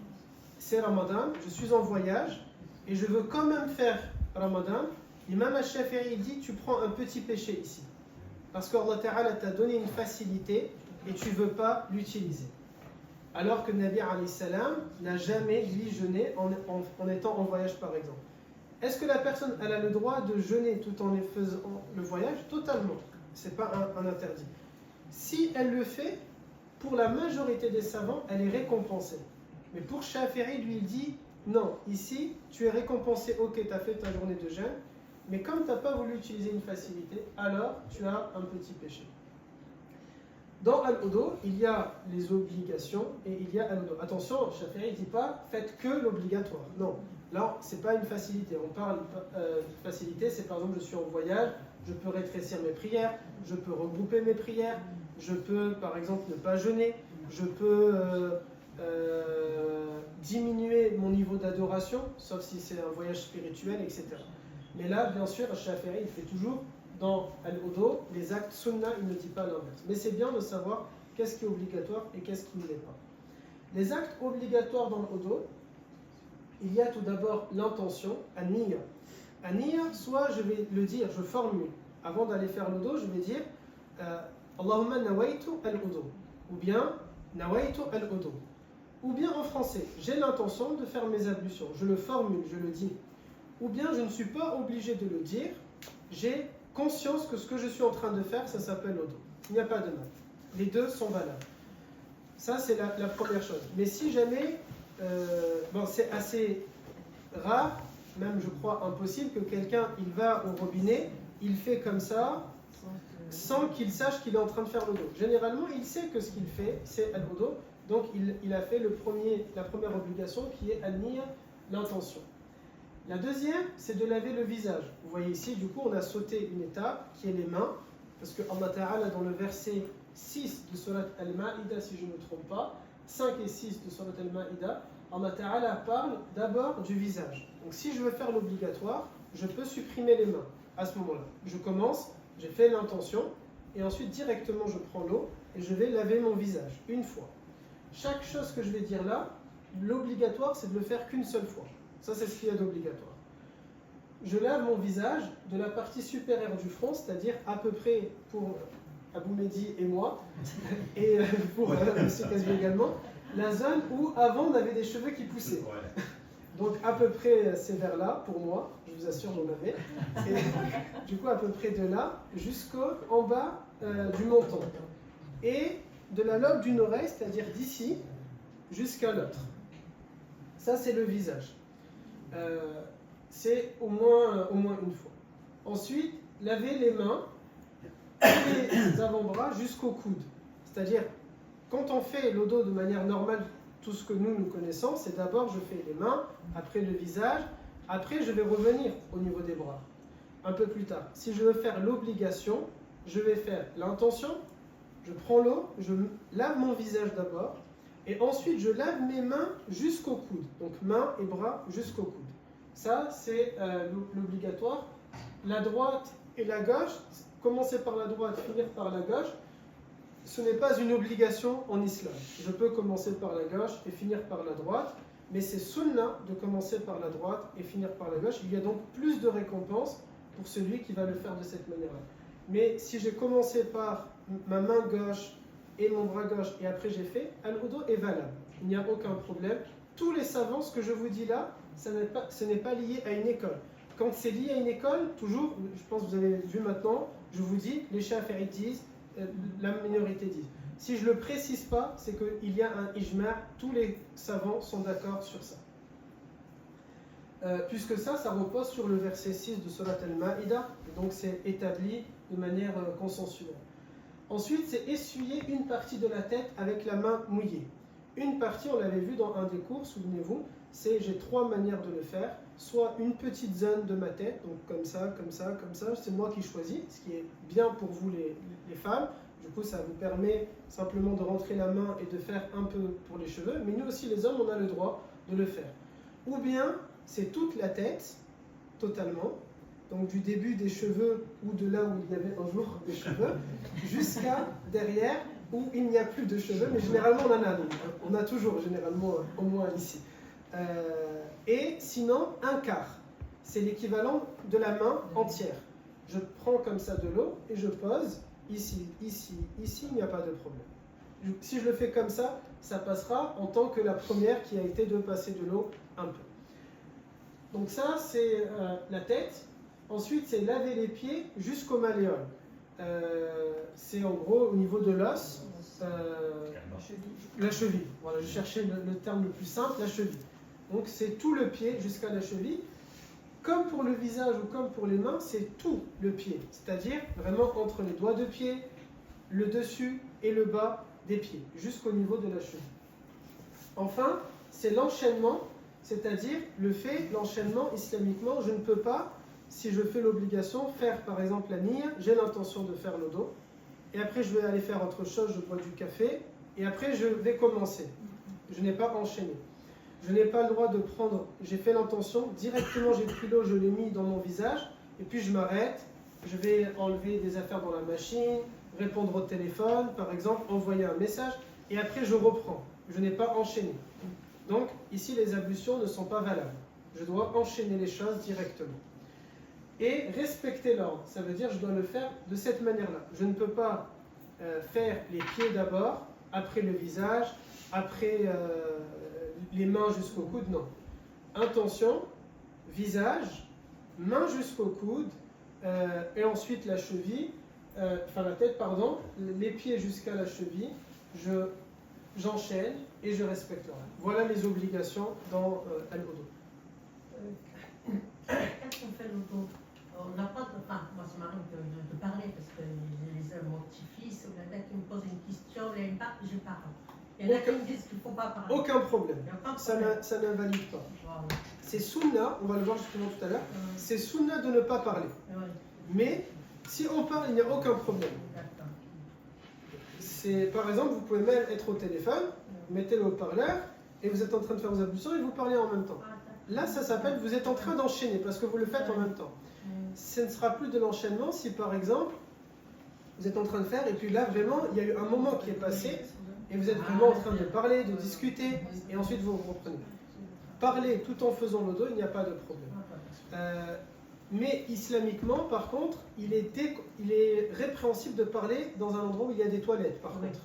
[SPEAKER 1] c'est Ramadan, je suis en voyage, et je veux quand même faire Ramadan. L'imam al-Shafi'i dit tu prends un petit péché ici. Parce qu'Allah Ta'ala t'a donné une facilité et tu ne veux pas l'utiliser. Alors que Nabi alayhi salam n'a jamais lui jeûné en étant en voyage par exemple. Est-ce que la personne elle a le droit de jeûner tout en faisant le voyage? Totalement. Ce n'est pas un interdit. Si elle le fait, pour la majorité des savants, elle est récompensée. Mais pour Shafi'i, lui il dit non, ici tu es récompensé, ok tu as fait ta journée de jeûne, mais comme tu n'as pas voulu utiliser une facilité, alors tu as un petit péché. Dans Al-Wudu, il y a les obligations et il y a Al-Wudu. Attention, Shafi'i ne dit pas faites que l'obligatoire. Non, là, ce n'est pas une facilité. On parle de facilité, c'est par exemple je suis en voyage, je peux rétrécir mes prières, je peux regrouper mes prières, je peux par exemple ne pas jeûner, je peux diminuer mon niveau d'adoration, sauf si c'est un voyage spirituel, etc. Mais là, bien sûr, Shafi'i, il fait toujours dans Al-Wudu les actes sunna, il ne dit pas l'inverse. Mais c'est bien de savoir qu'est-ce qui est obligatoire et qu'est-ce qui ne l'est pas. Les actes obligatoires dans le Wudu, il y a tout d'abord l'intention, an-niyya. An-niyya, soit je vais le dire, je formule. Avant d'aller faire le wudu, je vais dire Allahumma nawaitu al-wudu. Ou bien nawaitu al-wudu. Ou bien en français, j'ai l'intention de faire mes ablutions. Je le formule, je le dis. Ou bien je ne suis pas obligé de le dire, j'ai conscience que ce que je suis en train de faire, ça s'appelle wudu. Il n'y a pas de mal. Les deux sont valables. Ça, c'est la première chose. Mais si jamais, c'est assez rare, même je crois impossible, que quelqu'un, il va au robinet, il fait comme ça, sans qu'il sache qu'il est en train de faire le wudu. Généralement, il sait que ce qu'il fait, c'est al-wudu. Donc, il a fait la première obligation qui est al-niyya, l'intention. La deuxième, c'est de laver le visage. Vous voyez ici, du coup, on a sauté une étape qui est les mains, parce que Allah Ta'ala, dans le verset 6 de Surat Al-Ma'ida, si je ne me trompe pas, 5 et 6 de Surat Al-Ma'ida, Allah Ta'ala parle d'abord du visage. Donc si je veux faire l'obligatoire, je peux supprimer les mains à ce moment-là. Je commence, j'ai fait l'intention, et ensuite directement je prends l'eau et je vais laver mon visage, une fois. Chaque chose que je vais dire là, l'obligatoire, c'est de le faire qu'une seule fois. Ça, c'est ce qu'il y a d'obligatoire. Je lave mon visage de la partie supérieure du front, c'est-à-dire à peu près pour Abou Mehdi et moi, et pour M. Kazmi également, la zone où avant on avait des cheveux qui poussaient. Donc à peu près c'est vers là, pour moi, je vous assure, j'en avais. Et du coup, à peu près de là jusqu'en bas du menton. Et de la lobe d'une oreille, c'est-à-dire d'ici jusqu'à l'autre. Ça, c'est le visage. C'est au moins une fois. Ensuite, laver les mains et les avant-bras jusqu'au coude. C'est-à-dire, quand on fait le dos de manière normale, tout ce que nous connaissons, c'est d'abord je fais les mains, après le visage, après je vais revenir au niveau des bras, un peu plus tard. Si je veux faire l'obligation, je vais faire l'intention, je prends l'eau, je lave mon visage d'abord, et ensuite je lave mes mains jusqu'au coude. Donc mains et bras jusqu'au coude. Ça, c'est l'obligatoire. La droite et la gauche, commencer par la droite, finir par la gauche. ce n'est pas une obligation en islam. Je peux commencer par la gauche et finir par la droite, mais c'est sunnah de commencer par la droite et finir par la gauche. Il y a donc plus de récompense pour celui qui va le faire de cette manière-là. Mais si j'ai commencé par ma main gauche et mon bras gauche et après j'ai fait, al-wudu est valable. Il n'y a aucun problème. Tous les savants, ce que je vous dis là, ce n'est pas lié à une école. Quand c'est lié à une école, toujours, je pense que vous avez vu maintenant, je vous dis, les Shafi'i disent, la minorité dit. Si je ne le précise pas, c'est qu'il y a un ijma', tous les savants sont d'accord sur ça. Puisque ça repose sur le verset 6 de Surat al-Ma'ida, donc c'est établi de manière consensuelle. Ensuite, c'est essuyer une partie de la tête avec la main mouillée. Une partie, on l'avait vu dans un des cours, souvenez-vous, c'est j'ai 3 manières de le faire. Soit une petite zone de ma tête, donc comme ça, comme ça, comme ça, c'est moi qui choisis, ce qui est bien pour vous les femmes. Du coup, ça vous permet simplement de rentrer la main et de faire un peu pour les cheveux. Mais nous aussi, les hommes, on a le droit de le faire. Ou bien, c'est toute la tête, totalement. Donc du début des cheveux, ou de là où il y avait un jour des cheveux, jusqu'à derrière où il n'y a plus de cheveux. Mais généralement, on en a. On a toujours, généralement, au moins ici. Et sinon, un quart. C'est l'équivalent de la main entière. Je prends comme ça de l'eau et je pose ici, ici, ici, il n'y a pas de problème. Si je le fais comme ça, ça passera en tant que la première qui a été de passer de l'eau un peu. Donc ça, c'est la tête. Ensuite, c'est laver les pieds jusqu'au malléole. C'est en gros au niveau de l'os, la cheville. Voilà, je cherchais le terme le plus simple, la cheville. Donc c'est tout le pied jusqu'à la cheville. Comme pour le visage ou comme pour les mains, c'est tout le pied. C'est-à-dire vraiment entre les doigts de pied, le dessus et le bas des pieds, jusqu'au niveau de la cheville. Enfin, c'est l'enchaînement, c'est-à-dire l'enchaînement islamiquement, je ne peux pas, si je fais l'obligation, faire par exemple la niya, j'ai l'intention de faire le dos, et après je vais aller faire autre chose, je bois du café, et après je vais commencer. Je n'ai pas enchaîné. Je n'ai pas le droit de prendre, j'ai fait l'intention, directement j'ai pris l'eau, je l'ai mis dans mon visage, et puis je m'arrête, je vais enlever des affaires dans la machine, répondre au téléphone, par exemple, envoyer un message, et après je reprends. Je n'ai pas enchaîné. Donc ici les ablutions ne sont pas valables. Je dois enchaîner les choses directement. Et respecter l'ordre, ça veut dire je dois le faire de cette manière-là. Je ne peux pas faire les pieds d'abord, après le visage, après les mains jusqu'au coude, non. Intention, visage, main jusqu'au coude, et ensuite la cheville, la tête, pardon, les pieds jusqu'à la cheville, j'enchaîne et je respecte l'ordre. Voilà les obligations dans Al-Wudu.
[SPEAKER 4] Quand on fait le dos, on n'a pas de. Enfin, moi, ça m'arrive de parler parce que mon petit-fils, qui me pose une question, je parle. Il y en a qui me disent qu'il ne faut pas parler.
[SPEAKER 1] Aucun problème. Ça
[SPEAKER 4] problème.
[SPEAKER 1] n'invalide pas.
[SPEAKER 4] Wow.
[SPEAKER 1] C'est sunna, on va le voir justement tout à l'heure, c'est sunna de ne pas parler.
[SPEAKER 4] Oui.
[SPEAKER 1] Mais si on parle, il n'y a aucun problème. Par exemple, vous pouvez même être au téléphone, mettez le haut-parleur et vous êtes en train de faire vos ablutions et vous parlez en même temps. Là, ça s'appelle vous êtes en train d'enchaîner parce que vous le faites en même temps. Ce ne sera plus de l'enchaînement si par exemple vous êtes en train de faire et puis là vraiment il y a eu un moment qui est passé et vous êtes vraiment en train de parler, de discuter et ensuite vous reprenez. Parler tout en faisant le dos, il n'y a pas de problème. Mais islamiquement, par contre, il est répréhensible de parler dans un endroit où il y a des toilettes, par contre.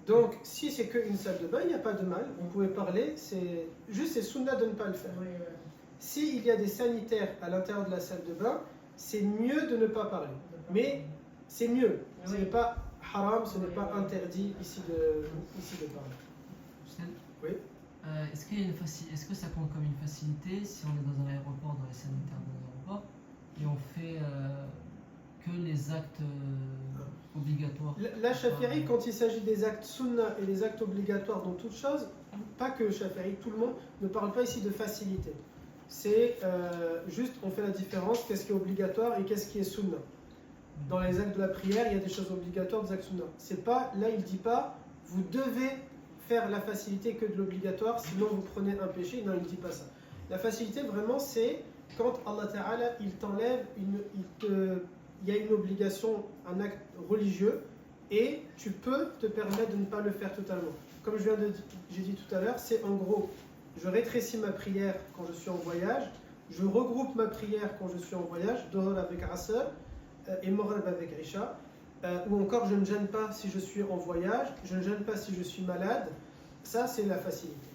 [SPEAKER 1] Donc, si c'est qu'une salle de bain, il n'y a pas de mal. Vous pouvez parler, c'est sunna de ne pas le faire. S'il y a des sanitaires à l'intérieur de la salle de bain, c'est mieux de ne pas parler. Mais c'est mieux. Ce n'est pas haram, ce n'est pas interdit ici de parler. Oui.
[SPEAKER 10] Est-ce que ça compte comme une facilité si on est dans un aéroport, dans les sanitaires d'un aéroport, et on fait que les actes obligatoires?
[SPEAKER 1] La Shafi'i, quand il s'agit des actes sunna et des actes obligatoires dans toute chose, pas que Shafi'i, tout le monde ne parle pas ici de facilité. C'est juste, on fait la différence, qu'est-ce qui est obligatoire et qu'est-ce qui est sunna. Dans les actes de la prière, il y a des choses obligatoires, des actes sunna. C'est pas, là il ne dit pas, vous devez faire la facilité que de l'obligatoire, sinon vous prenez un péché. Non, il ne dit pas ça. La facilité, vraiment, c'est quand Allah Ta'ala, il t'enlève, il y a une obligation, un acte religieux, et tu peux te permettre de ne pas le faire totalement. Comme j'ai dit tout à l'heure, c'est en gros, je rétrécis ma prière quand je suis en voyage, je regroupe ma prière quand je suis en voyage, Dohor avec Asr et Maghrib avec Isha, ou encore je ne gêne pas si je suis en voyage, je ne gêne pas si je suis malade. Ça, c'est la facilité.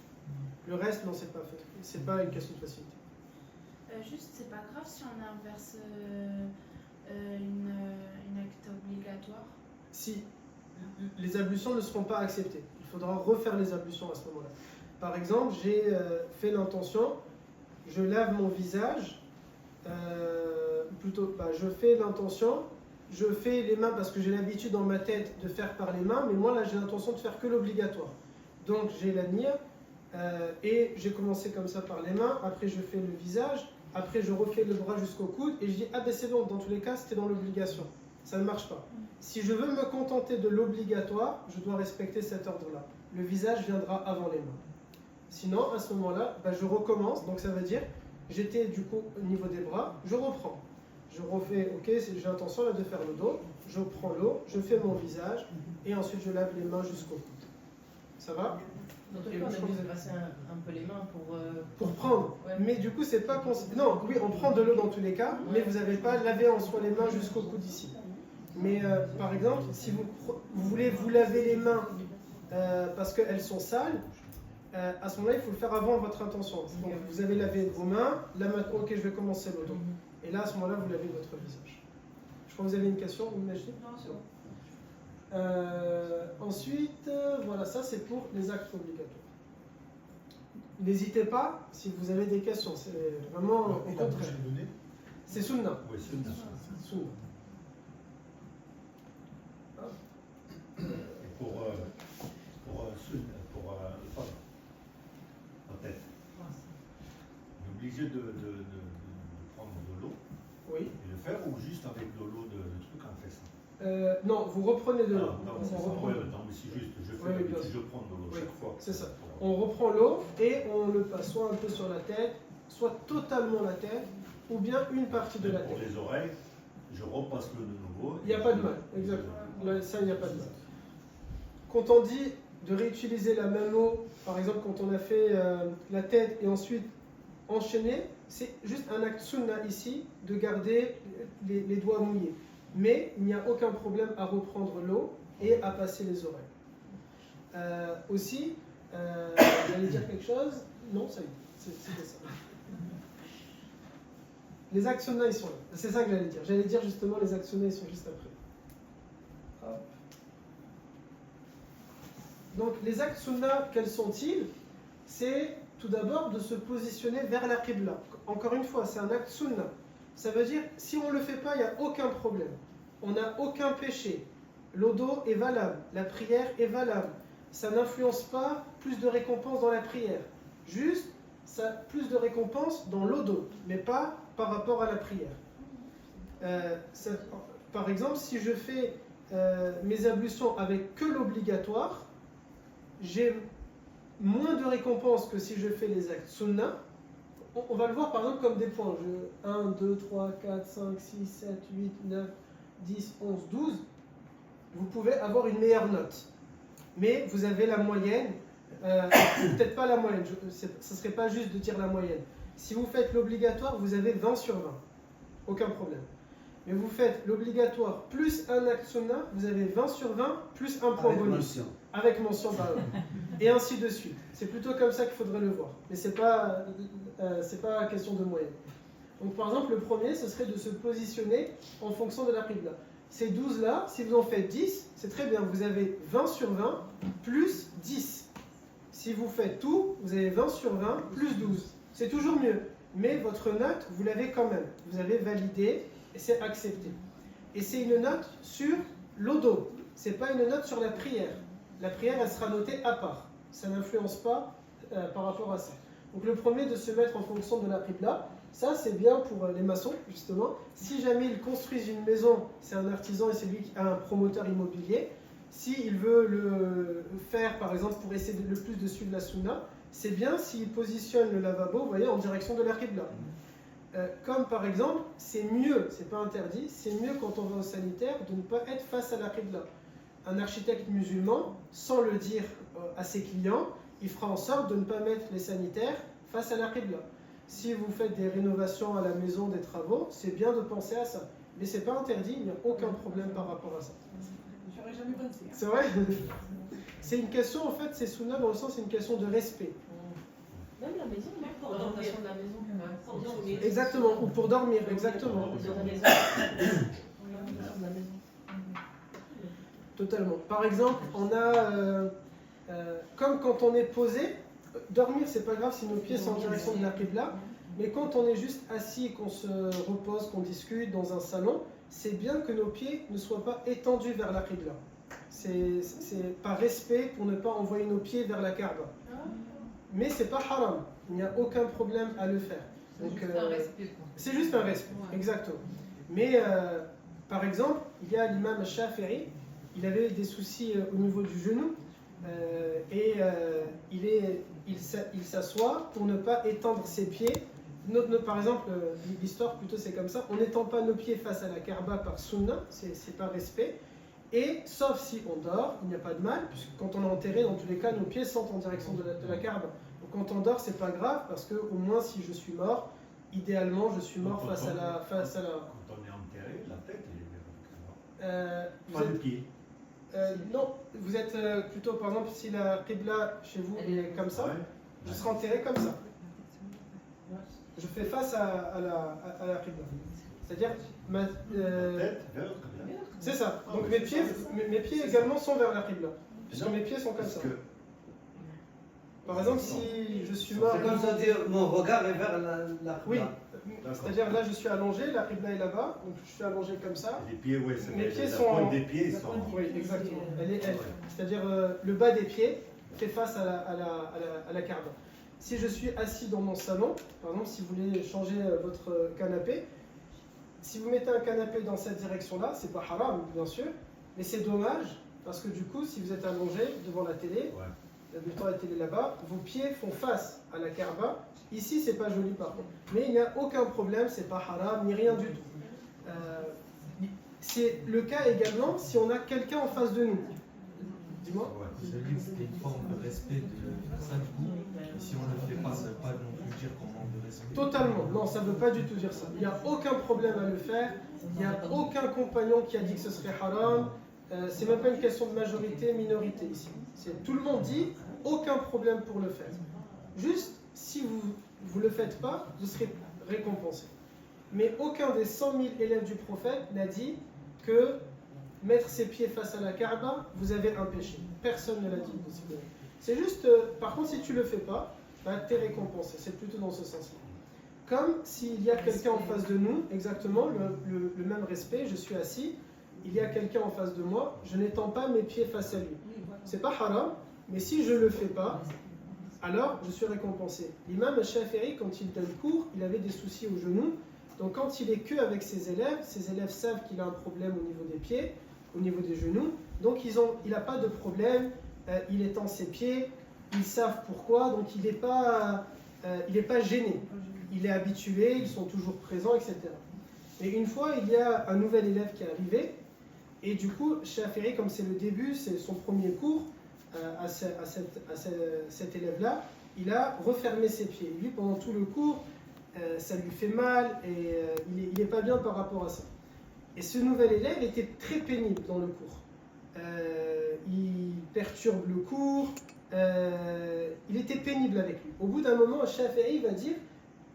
[SPEAKER 1] Le reste, non, c'est pas une question de facilité.
[SPEAKER 6] Juste, c'est pas grave si on inverse une acte obligatoire.
[SPEAKER 1] Si les ablutions ne seront pas acceptées, il faudra refaire les ablutions à ce moment-là. Par exemple, j'ai fait l'intention, je lave mon visage, je fais l'intention, je fais les mains parce que j'ai l'habitude dans ma tête de faire par les mains, mais moi là j'ai l'intention de faire que l'obligatoire. Donc j'ai la niya et j'ai commencé comme ça par les mains, après je fais le visage, après je refais le bras jusqu'au coude et je dis ah ben c'est bon, dans tous les cas c'était dans l'obligation. Ça ne marche pas. Si je veux me contenter de l'obligatoire, je dois respecter cet ordre-là. Le visage viendra avant les mains. Sinon, à ce moment-là, je recommence. Donc ça veut dire, j'étais du coup au niveau des bras, je reprends. Je refais, ok, j'ai l'intention là de faire le dos, je prends l'eau, je fais mon visage, et ensuite je lave les mains jusqu'au coude. Ça va?
[SPEAKER 11] Dans tous les cas, on a dû se brasser un peu les mains
[SPEAKER 1] pour prendre. Ouais. Mais du coup, c'est pas... Non, oui, on prend de l'eau dans tous les cas, mais vous n'avez pas lavé en soi les mains jusqu'au coude ici. Mais par exemple, si vous voulez vous laver les mains parce qu'elles sont sales, à ce moment-là, il faut le faire avant votre intention. Donc, vous avez lavé vos mains, là maintenant, ok, je vais commencer le dos. Et là, à ce moment-là, vous lavez votre visage. Je crois que vous avez une question, vous imaginez?
[SPEAKER 3] Non, c'est bon.
[SPEAKER 1] Ensuite, voilà, ça c'est pour les actes obligatoires. N'hésitez pas si vous avez des questions, c'est vraiment au contraire. C'est sunna.
[SPEAKER 5] Oui, sunna.
[SPEAKER 1] Sunna.
[SPEAKER 5] Pour le fard, en tête, on est obligé de prendre de l'eau et le faire ou juste avec de l'eau de truc en fait ça?
[SPEAKER 1] Non, vous reprenez de l'eau.
[SPEAKER 5] Non, mais c'est juste, je prends de l'eau chaque fois.
[SPEAKER 1] C'est ça. On reprend l'eau et on le passe soit un peu sur la tête, soit totalement la tête, ou bien une partie de la tête.
[SPEAKER 5] Pour les oreilles, je repasse le de nouveau.
[SPEAKER 1] Il n'y a pas de mal, exactement. Là, ça, il n'y a pas de mal. Quand on dit de réutiliser la même eau, par exemple quand on a fait la tête et ensuite enchaîner, c'est juste un acte sunna ici de garder les doigts mouillés. Mais il n'y a aucun problème à reprendre l'eau et à passer les oreilles. Aussi, vous allez dire quelque chose? Non, ça y est, c'était ça. Les actes sunna, ils sont là. C'est ça que j'allais dire. J'allais dire justement les actes sunna, ils sont juste après. Hop. Donc les actes sunna, quels sont-ils? C'est tout d'abord de se positionner vers la qibla. Encore une fois, c'est un acte sunna. Ça veut dire, si on ne le fait pas, il n'y a aucun problème. On n'a aucun péché. L'odo est valable, la prière est valable. Ça n'influence pas plus de récompense dans la prière. Juste, ça a plus de récompense dans l'odo, mais pas par rapport à la prière. Par exemple, si je fais mes ablutions avec que l'obligatoire, j'ai moins de récompense que si je fais les actes sunna. On va le voir par exemple comme des points. 1, 2, 3, 4, 5, 6, 7, 8, 9, 10, 11, 12. Vous pouvez avoir une meilleure note. Mais vous avez la moyenne. Peut-être pas la moyenne. Ce ne serait pas juste de dire la moyenne. Si vous faites l'obligatoire, vous avez 20 sur 20. Aucun problème. Mais vous faites l'obligatoire plus un acte sunna, vous avez 20 sur 20 plus un point bonus. Avec mention par exemple. Et ainsi de suite. C'est plutôt comme ça qu'il faudrait le voir. Mais c'est pas question de moyenne. Donc par exemple, le premier, ce serait de se positionner en fonction de la qibla. Ces 12 là, si vous en faites 10, c'est très bien. Vous avez 20 sur 20 plus 10. Si vous faites tout, vous avez 20 sur 20 plus 12. C'est toujours mieux. Mais votre note, vous l'avez quand même. Vous avez validé et c'est accepté. Et c'est une note sur l'odo. Ce n'est pas une note sur la prière. La prière, elle sera notée à part. Ça n'influence pas par rapport à ça. Donc le premier, de se mettre en fonction de la qibla. Ça, c'est bien pour les maçons, justement. Si jamais ils construisent une maison, c'est un artisan et c'est lui qui a un promoteur immobilier. S'il veut le faire, par exemple, pour essayer le plus de suivre la sunna, c'est bien s'il positionne le lavabo, vous voyez, en direction de la qibla. Comme par exemple, c'est mieux, c'est pas interdit, c'est mieux quand on va au sanitaire de ne pas être face à la qibla. un architecte musulman, sans le dire à ses clients, il fera en sorte de ne pas mettre les sanitaires face à la qibla. Si vous faites des rénovations à la maison, des travaux, c'est bien de penser à ça. Mais c'est pas interdit, il n'y a aucun problème par rapport à ça.
[SPEAKER 3] J'aurais jamais pensé.
[SPEAKER 1] C'est vrai? C'est une question, en fait, c'est sunna dans le sens, c'est une question de respect.
[SPEAKER 11] Même la maison, même pour l'orientation de la maison. Pour dormir.
[SPEAKER 1] Exactement, ou pour dormir, exactement. Totalement. Par exemple, on a, comme quand on est posé, dormir c'est pas grave si nos pieds sont en direction de la qibla, mais quand on est juste assis, qu'on se repose, qu'on discute dans un salon, c'est bien que nos pieds ne soient pas étendus vers la qibla. C'est par respect pour ne pas envoyer nos pieds vers la Kaaba. Mais c'est pas haram, il n'y a aucun problème à le faire. C'est juste un respect, exactement. Mais par exemple, il y a l'imam Shafi'i, il avait des soucis au niveau du genou et il s'assoit pour ne pas étendre ses pieds. Par exemple, l'histoire plutôt c'est comme ça, on n'étend pas nos pieds face à la Kaaba par sunna, c'est par respect. Et sauf si on dort, il n'y a pas de mal, puisque quand on est enterré, dans tous les cas, nos pieds sont en direction de la Kaaba. Donc quand on dort, c'est pas grave, parce que au moins si je suis mort, idéalement je suis mort face à la.
[SPEAKER 5] Quand on est enterré, la tête est vers pas le pied.
[SPEAKER 1] Non, vous êtes plutôt, par exemple, si la qibla chez vous est comme ça, je serai enterré comme ça. Je fais face à la qibla. C'est-à-dire,
[SPEAKER 5] la tête vers
[SPEAKER 1] c'est ça. Donc mes pieds également sont vers la qibla. Puisque mes pieds sont comme ça. Par exemple, si je suis mort.
[SPEAKER 7] C'est comme ça dire mon regard est vers la qibla.
[SPEAKER 1] Oui. C'est-à-dire là je suis allongé, la qibla est là-bas, donc je suis allongé comme ça.
[SPEAKER 5] Les pieds, oui, c'est
[SPEAKER 1] mes pieds
[SPEAKER 5] la
[SPEAKER 1] sont
[SPEAKER 5] pointe des pieds sont.
[SPEAKER 1] Oui, exactement. C'est-à-dire le bas des pieds fait face à la Kaaba. Si je suis assis dans mon salon, par exemple, si vous voulez changer votre canapé, si vous mettez un canapé dans cette direction-là, c'est pas haram, bien sûr, mais c'est dommage parce que du coup, si vous êtes allongé devant la télé, la télé là-bas, vos pieds font face à la Kaaba. Ici, c'est pas joli par contre, mais il n'y a aucun problème, c'est pas haram ni rien du tout. C'est le cas également si on a quelqu'un en face de nous. Dis-moi.
[SPEAKER 12] C'est une forme de respect de ça du coup. Si on ne le fait pas, ça ne veut pas non plus dire qu'on manque de respect.
[SPEAKER 1] Totalement, non, ça ne veut pas du tout dire ça. Il n'y a aucun problème à le faire. Il n'y a aucun compagnon qui a dit que ce serait haram. C'est même pas une question de majorité, minorité ici. Tout le monde dit aucun problème pour le faire. Juste, si vous ne le faites pas, vous serez récompensé. Mais aucun des 100 000 élèves du prophète n'a dit que mettre ses pieds face à la Kaaba, vous avez un péché. Personne ne l'a dit. C'est juste, par contre, si tu ne le fais pas, bah, tu es récompensé. C'est plutôt dans ce sens-là. Comme s'il y a quelqu'un en face de nous, exactement, le même respect, je suis assis, il y a quelqu'un en face de moi, je n'étends pas mes pieds face à lui. C'est pas haram, mais si je ne le fais pas, alors je suis récompensé. L'imam Shafi'i, quand il donne cours, il avait des soucis au genou. Donc quand il est que avec ses élèves savent qu'il a un problème au niveau des pieds, au niveau des genoux. Donc il n'a pas de problème, il étend ses pieds, ils savent pourquoi, donc il n'est pas gêné. Il est habitué, ils sont toujours présents, etc. Et une fois, il y a un nouvel élève qui est arrivé, et du coup, Shafi'i, comme c'est le début, c'est son premier cours à cet élève-là, il a refermé ses pieds. Lui, pendant tout le cours, ça lui fait mal, et il n'est pas bien par rapport à ça. Et ce nouvel élève était très pénible dans le cours. Il perturbe le cours, il était pénible avec lui. Au bout d'un moment, Shafi'i va dire,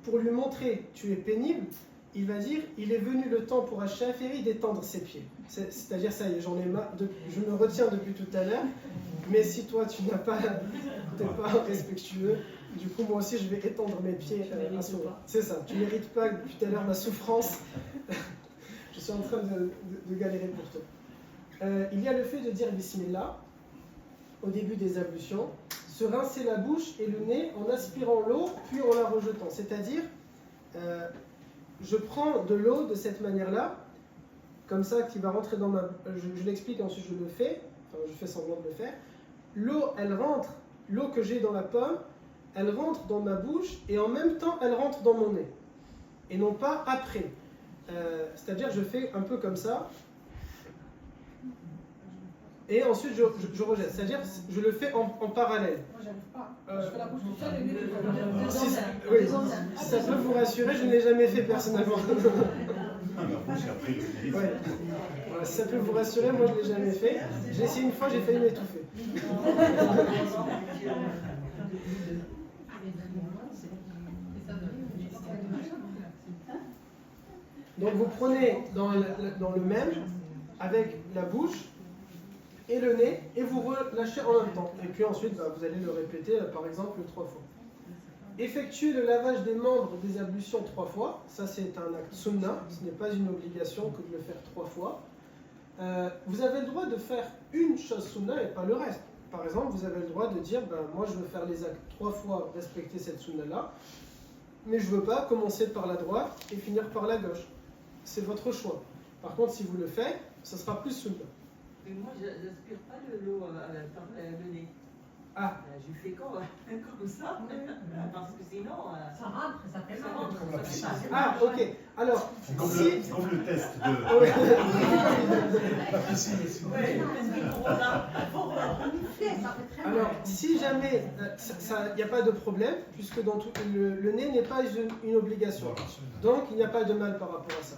[SPEAKER 1] pour lui montrer tu es pénible, il va dire, il est venu le temps pour Shafi'i d'étendre ses pieds. C'est-à-dire, ça y est, j'en ai marre, je me retiens depuis tout à l'heure, mais si toi tu n'es pas respectueux, du coup moi aussi je vais étendre mes pieds à ce moment. C'est ça, tu ne mérites pas depuis tout à l'heure ma souffrance. Je suis en train de galérer pour toi. Il y a le fait de dire Bismillah au début des ablutions, se rincer la bouche et le nez en aspirant l'eau puis en la rejetant. C'est-à-dire, je prends de l'eau de cette manière-là, comme ça, qui va rentrer dans ma... Je l'explique, ensuite je le fais, enfin je fais semblant de le faire. L'eau, elle rentre, l'eau que j'ai dans la pomme, elle rentre dans ma bouche et en même temps, elle rentre dans mon nez. Et non pas après. C'est-à-dire, je fais un peu comme ça. et ensuite je rejette. C'est-à-dire, je le fais en parallèle.
[SPEAKER 3] Moi, j'arrive pas. Je fais la bouche toute seule et le nez tout
[SPEAKER 1] oui, si ça peut vous rassurer, je ne l'ai jamais fait personnellement. Ouais. Voilà, si ça peut vous rassurer, moi je ne l'ai jamais fait. J'ai essayé une fois, j'ai failli m'étouffer. Donc vous prenez dans le même, avec la bouche et le nez, et vous relâchez en même temps. Et puis ensuite, vous allez le répéter, par exemple, 3 fois. Effectuer le lavage des membres des ablutions 3 fois, ça c'est un acte sunna, ce n'est pas une obligation que de le faire 3 fois. Vous avez le droit de faire une chose sunna et pas le reste. Par exemple, vous avez le droit de dire, moi je veux faire les actes 3 fois, respecter cette sunna-là, mais je ne veux pas commencer par la droite et finir par la gauche. C'est votre choix. Par contre, si vous le faites, ça sera plus sunna.
[SPEAKER 13] Mais moi, je n'aspire pas le nez.
[SPEAKER 1] Ah.
[SPEAKER 13] Je fais comme ça, parce que sinon...
[SPEAKER 4] Ça rentre, ça fait mal.
[SPEAKER 1] Ah, ok. Alors, si...
[SPEAKER 5] Comme le test
[SPEAKER 1] Alors, si jamais, il n'y a pas de problème, puisque dans le nez n'est pas une obligation. Donc, il n'y a pas de mal par rapport à ça.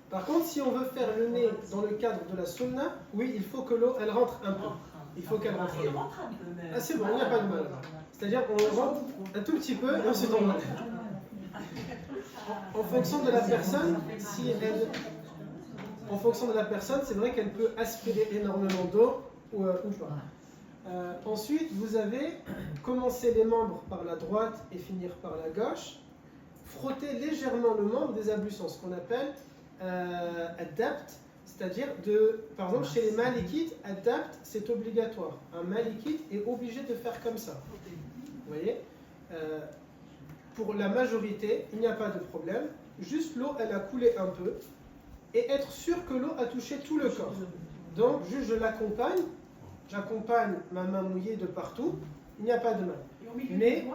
[SPEAKER 1] Par contre, si on veut faire le nez dans le cadre de la sunna, oui, il faut que l'eau, elle rentre un peu. Il faut qu'elle rentre un peu. Ah, c'est bon, il n'y a pas de mal. C'est-à-dire, on rentre un tout petit peu et ensuite on rentre. En fonction de la personne, si elle... En fonction de la personne, c'est vrai qu'elle peut aspirer énormément d'eau ou pas. Ensuite, vous avez commencé les membres par la droite et finir par la gauche. Frotter légèrement le membre des ablutions, ce qu'on appelle adapt, c'est-à-dire par exemple chez les malikites, adapt c'est obligatoire. Un malikite est obligé de faire comme ça. Vous voyez, pour la majorité, il n'y a pas de problème. Juste l'eau, elle a coulé un peu. Et être sûr que l'eau a touché tout le corps. Donc, juste je l'accompagne, j'accompagne ma main mouillée de partout, il n'y a pas de mal. Mais,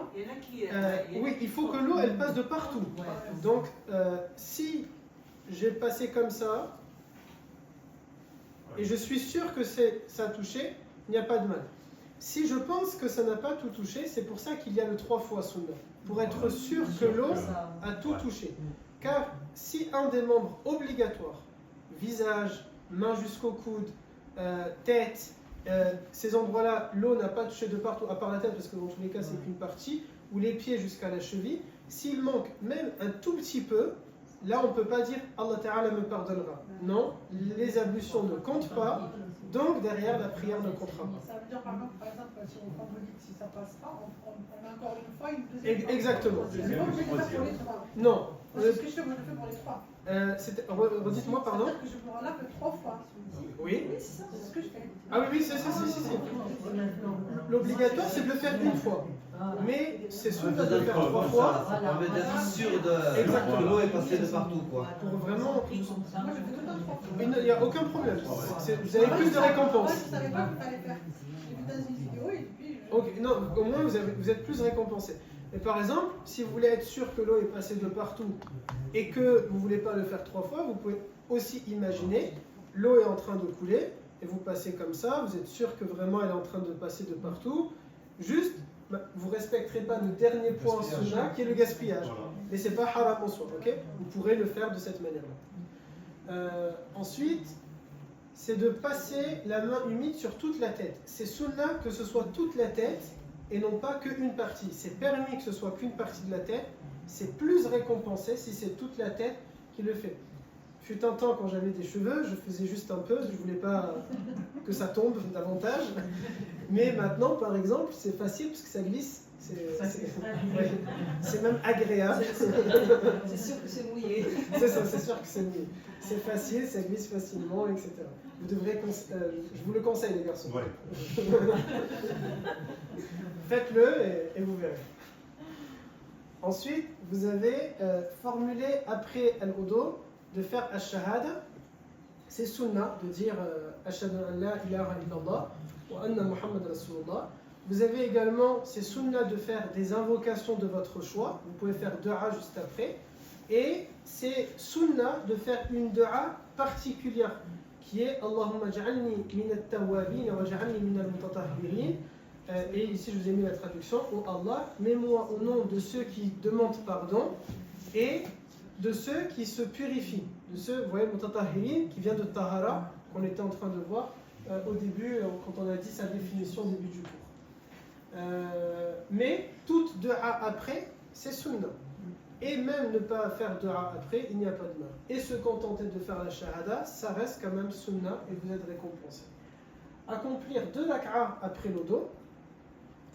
[SPEAKER 1] oui, il faut que l'eau, elle passe de partout. Donc, si j'ai passé comme ça, et je suis sûr que ça a touché, il n'y a pas de mal. Si je pense que ça n'a pas tout touché, c'est pour ça qu'il y a le 3 fois sunna, pour être sûr que l'eau a tout touché. Car si un des membres obligatoires, visage, main jusqu'au coude, tête, ces endroits-là, l'eau n'a pas touché de partout, à part la tête, parce que dans tous les cas c'est qu'une partie, ou les pieds jusqu'à la cheville, s'il manque même un tout petit peu, là on ne peut pas dire Allah Ta'ala me pardonnera. Non, les ablutions ne comptent pas, donc derrière la prière ne comptera pas.
[SPEAKER 3] Ça veut dire par exemple, si on prend si ça passe pas, on a encore une fois une deuxième fois.
[SPEAKER 1] Exactement.
[SPEAKER 3] C'est pas obligé de faire pour les 3.
[SPEAKER 1] Non.
[SPEAKER 3] C'est ce que je fais, moi je fais pour les 3.
[SPEAKER 1] Redites-moi, pardon.
[SPEAKER 3] Que je me relâche 3 fois.
[SPEAKER 1] Oui.
[SPEAKER 3] C'est ce que je fais.
[SPEAKER 1] Ah oui, c'est ça, si. L'obligatoire, c'est de le faire une fois. Mais c'est sûr de le faire 3 fois.
[SPEAKER 7] Ça permet d'être sûr que l'eau est passée de partout, quoi.
[SPEAKER 1] Pour vraiment...
[SPEAKER 3] Moi je fais tout le temps 3 fois.
[SPEAKER 1] Il n'y a aucun problème. Vous avez plus de récompense.
[SPEAKER 3] Moi je ne savais pas qu'il fallait faire. J'ai vu dans une vidéo et puis...
[SPEAKER 1] Ok, non, au moins vous êtes plus récompensé. Et par exemple, si vous voulez être sûr que l'eau est passée de partout et que vous ne voulez pas le faire 3 fois, vous pouvez aussi imaginer, l'eau est en train de couler et vous passez comme ça, vous êtes sûr que vraiment elle est en train de passer de partout. Juste, vous ne respecterez pas le dernier point en sunna qui est le gaspillage. Mais ce n'est pas haram en soi, ok? Vous pourrez le faire de cette manière-là. Ensuite, c'est de passer la main humide sur toute la tête. C'est sunna que ce soit toute la tête et non pas qu'une partie. C'est permis que ce soit qu'une partie de la tête, c'est plus récompensé si c'est toute la tête qui le fait. Fut un temps quand j'avais des cheveux, je faisais juste un peu, je ne voulais pas que ça tombe davantage. Mais maintenant, par exemple, c'est facile parce que ça glisse. C'est même agréable.
[SPEAKER 11] C'est sûr que c'est mouillé.
[SPEAKER 1] C'est ça, c'est sûr que c'est mouillé. C'est facile, ça glisse facilement, etc. Vous devrez, je vous le conseille les garçons.
[SPEAKER 5] Ouais.
[SPEAKER 1] Faites-le et vous verrez. Ensuite, vous avez formulé après al-wudu de faire ash-shahada. C'est sunnah de dire ashhadu an la ilaha illallah wa anna Muhammad rasulullah. Vous avez également, c'est sunnah de faire des invocations de votre choix. Vous pouvez faire dua juste après. Et c'est sunnah de faire une dua particulière. qui est Allahumma ja'alni min at-tawwabin wa ja'alni min al-mutatahhirin. Et ici je vous ai mis la traduction, ô Allah, mets-moi au nom de ceux qui demandent pardon et de ceux qui se purifient. De ceux, vous voyez, mutatahhirin, qui vient de tahara, qu'on était en train de voir au début, quand on a dit sa définition au début du cours. Mais toute dua après, c'est sunnah. Et même ne pas faire dua après, il n'y a pas de mal. Et se contenter de faire la shahada, ça reste quand même sunnah et vous êtes récompensé. Accomplir 2 rak'a après le dos,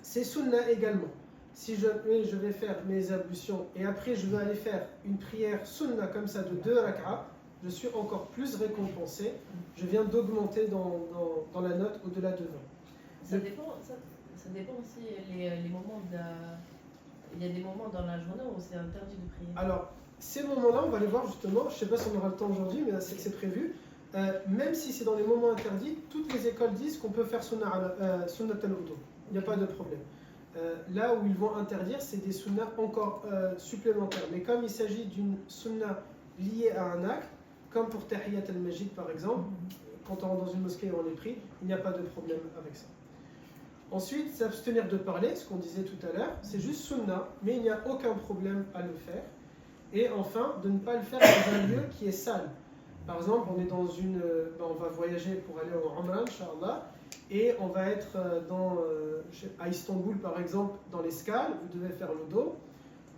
[SPEAKER 1] c'est sunnah également. Si je vais faire mes ablutions et après je vais aller faire une prière sunnah comme ça de 2 rak'a, je suis encore plus récompensé. Je viens d'augmenter dans la note au-delà de 20.
[SPEAKER 11] Ça dépend aussi les moments de il y a des moments dans la journée où c'est interdit de prier.
[SPEAKER 1] Alors, ces moments-là, on va les voir justement. Je ne sais pas si on aura le temps aujourd'hui, mais c'est prévu. Même si c'est dans les moments interdits, toutes les écoles disent qu'on peut faire sunnat al-wudu. Il n'y a pas de problème. Là où ils vont interdire, c'est des sunnats encore supplémentaires. Mais comme il s'agit d'une sunnah liée à un acte, comme pour Tahiyat al-Majid par exemple, quand on rentre dans une mosquée et on les prie, il n'y a pas de problème avec ça. Ensuite, s'abstenir de parler, ce qu'on disait tout à l'heure, c'est juste sunnah, mais il n'y a aucun problème à le faire. Et enfin, de ne pas le faire dans un lieu qui est sale. Par exemple, on est dans on va voyager pour aller au Oman, Inch'Allah, et on va être à Istanbul par exemple, dans l'escale, vous devez faire le dos,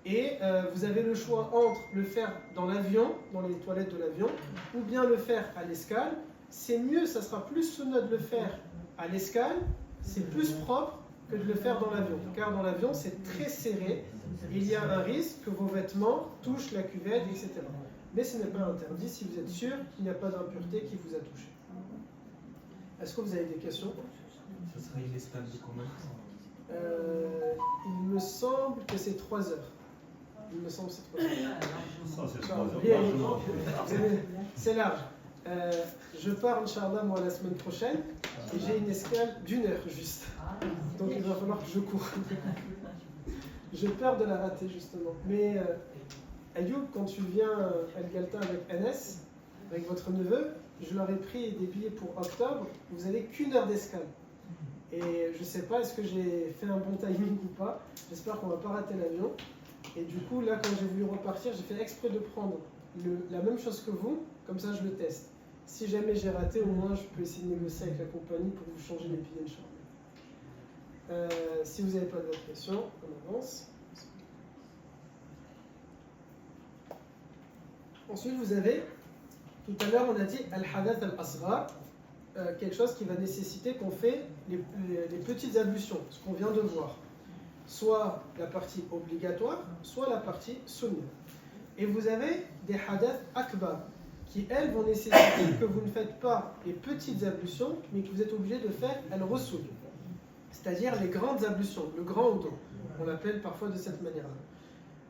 [SPEAKER 1] et vous avez le choix entre le faire dans l'avion, dans les toilettes de l'avion, ou bien le faire à l'escale. C'est mieux, ça sera plus sunnah de le faire à l'escale, c'est plus propre que de le faire dans l'avion, car dans l'avion c'est très serré, il y a un risque que vos vêtements touchent la cuvette, etc. Mais ce n'est pas interdit si vous êtes sûr qu'il n'y a pas d'impureté qui vous a touché. Est-ce que vous avez des questions?
[SPEAKER 12] Ce sera une escale de combien de temps?
[SPEAKER 1] Il me semble que c'est 3 heures. Il me semble que c'est 3 heures.
[SPEAKER 5] Ça, c'est 3 heures.
[SPEAKER 1] C'est large. Je pars, Inch'Allah, moi, la semaine prochaine, et j'ai une escale d'1 heure juste. Donc il va falloir que je cours. J'ai peur de la rater, justement. Mais Ayoub, quand tu viens à El Galta avec NS, avec votre neveu, je leur ai pris des billets pour octobre, vous n'avez qu'1 heure d'escale. Et je ne sais pas, est-ce que j'ai fait un bon timing ou pas. J'espère qu'on ne va pas rater l'avion. Et du coup, là, quand j'ai voulu repartir, j'ai fait exprès de prendre la même chose que vous, comme ça je le teste. Si jamais j'ai raté, au moins je peux essayer de négocier avec la compagnie pour vous changer les billets, Inch'Allah. Si vous n'avez pas d'autres questions, on avance. Ensuite, vous avez, tout à l'heure, on a dit Al-Hadath al-Asghar, quelque chose qui va nécessiter qu'on fait les petites ablutions, ce qu'on vient de voir. Soit la partie obligatoire, soit la partie sunnah. Et vous avez des Hadath Akbar, qui elles vont nécessiter que vous ne faites pas les petites ablutions, mais que vous êtes obligé de faire al-Rusul, c'est-à-dire les grandes ablutions, le grand wudu. On l'appelle parfois de cette manière-là.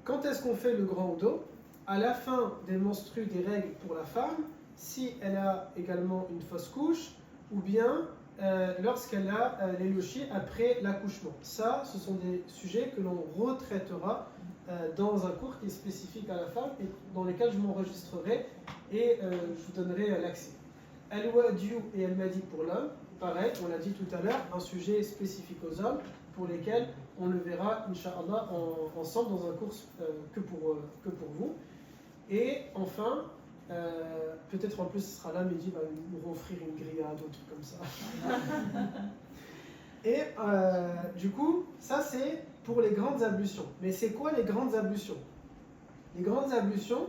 [SPEAKER 1] Quand est-ce qu'on fait le grand wudu? À la fin des menstrues, des règles pour la femme, si elle a également une fausse couche, ou bien lorsqu'elle a les lochis après l'accouchement. Ça, ce sont des sujets que l'on retraitera dans un cours qui est spécifique à la femme et dans lesquels je m'enregistrerai et je vous donnerai l'accès. Al-Wadiu et Al-Madi pour l'homme, pareil, on l'a dit tout à l'heure, un sujet spécifique aux hommes pour lesquels on le verra, Inch'Allah, ensemble dans un cours que pour vous. Et enfin, peut-être en plus ce sera là, Mehdi va nous offrir une grillade ou un truc comme ça. Et du coup, ça c'est pour les grandes ablutions. Mais c'est quoi les grandes ablutions? Les grandes ablutions,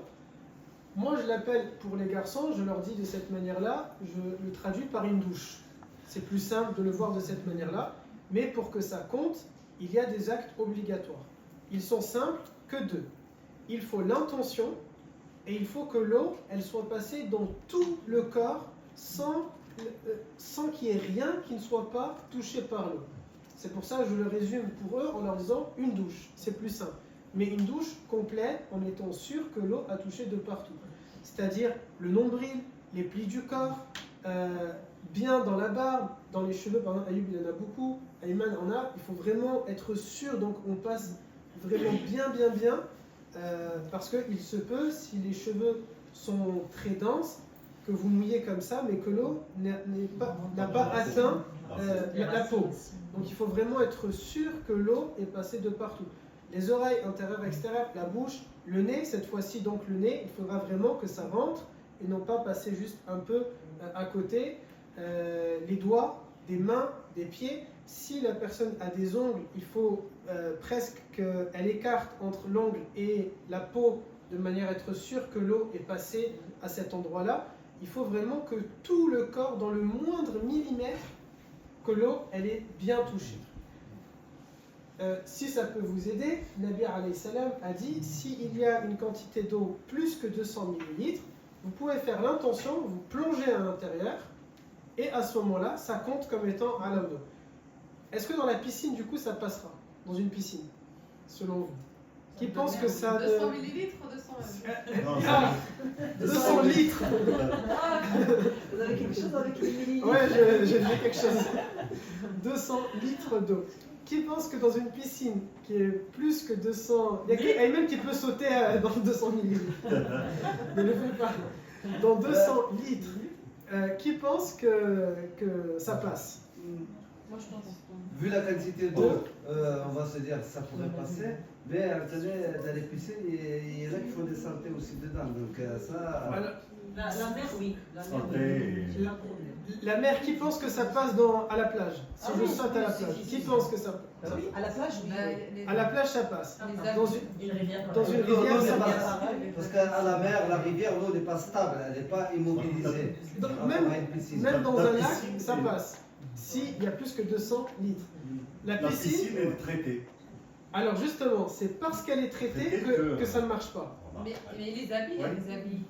[SPEAKER 1] moi je l'appelle pour les garçons, je leur dis de cette manière-là, je le traduis par une douche. C'est plus simple de le voir de cette manière-là, mais pour que ça compte, il y a des actes obligatoires. Ils sont simples que 2. Il faut l'intention et il faut que l'eau, elle soit passée dans tout le corps sans qu'il y ait rien qui ne soit pas touché par l'eau. C'est pour ça que je le résume pour eux en leur disant une douche, c'est plus simple. Mais une douche complète en étant sûr que l'eau a touché de partout. C'est-à-dire le nombril, les plis du corps, bien dans la barbe, dans les cheveux, par exemple Ayoub il en a beaucoup, Ayman en a, il faut vraiment être sûr, donc on passe vraiment bien, parce qu'il se peut, si les cheveux sont très denses, que vous mouillez comme ça, mais que l'eau n'a pas atteint la peau. Donc il faut vraiment être sûr que l'eau est passée de partout. Les oreilles intérieures, extérieures, la bouche, le nez, cette fois-ci donc le nez, il faudra vraiment que ça rentre et non pas passer juste un peu à côté. Les doigts, des mains, des pieds. Si la personne a des ongles, il faut presque qu'elle écarte entre l'ongle et la peau de manière à être sûr que l'eau est passée à cet endroit-là. Il faut vraiment que tout le corps, dans le moindre millimètre, que l'eau elle est bien touchée. Si ça peut vous aider, Nabi alayhi salam a dit, s'il y a une quantité d'eau plus que 200 ml, vous pouvez faire l'intention, vous plongez à l'intérieur, et à ce moment-là, ça compte comme étant à l'eau. Est-ce que dans la piscine, du coup, ça passera? Dans une piscine, selon vous? Qui pense que ça...
[SPEAKER 2] 200 millilitres ou 200
[SPEAKER 1] 200 litres.
[SPEAKER 13] Vous avez quelque chose avec les millilitres?
[SPEAKER 1] Ouais, j'ai quelque chose. 200 litres d'eau. Qui pense que dans une piscine qui est plus que 200... Il y a elle-même qui peut sauter dans 200 millilitres. Ne le faites pas. Dans 200 litres, qui pense que ça passe?
[SPEAKER 11] Moi, je pense.
[SPEAKER 7] Vu la quantité d'eau, on va se dire que ça pourrait passer, mais dans les piscines, il y en a qui font des saletés aussi dedans. Donc ça.
[SPEAKER 13] La mer, oui.
[SPEAKER 1] La mer, qui pense que ça passe à la plage? Si je saute à la plage, qui pense que ça passe?
[SPEAKER 13] À la plage, oui.
[SPEAKER 1] À la plage, ça passe. Dans une rivière, ça passe.
[SPEAKER 7] Parce qu'à la mer, la rivière, l'eau n'est pas stable, elle n'est pas immobilisée.
[SPEAKER 1] Même dans un lac, ça passe. S'il y a plus que 200 litres. La piscine
[SPEAKER 5] est traitée.
[SPEAKER 1] Alors justement, c'est parce qu'elle est traitée que ça ne marche pas.
[SPEAKER 2] Mais les habits, il y a des habits.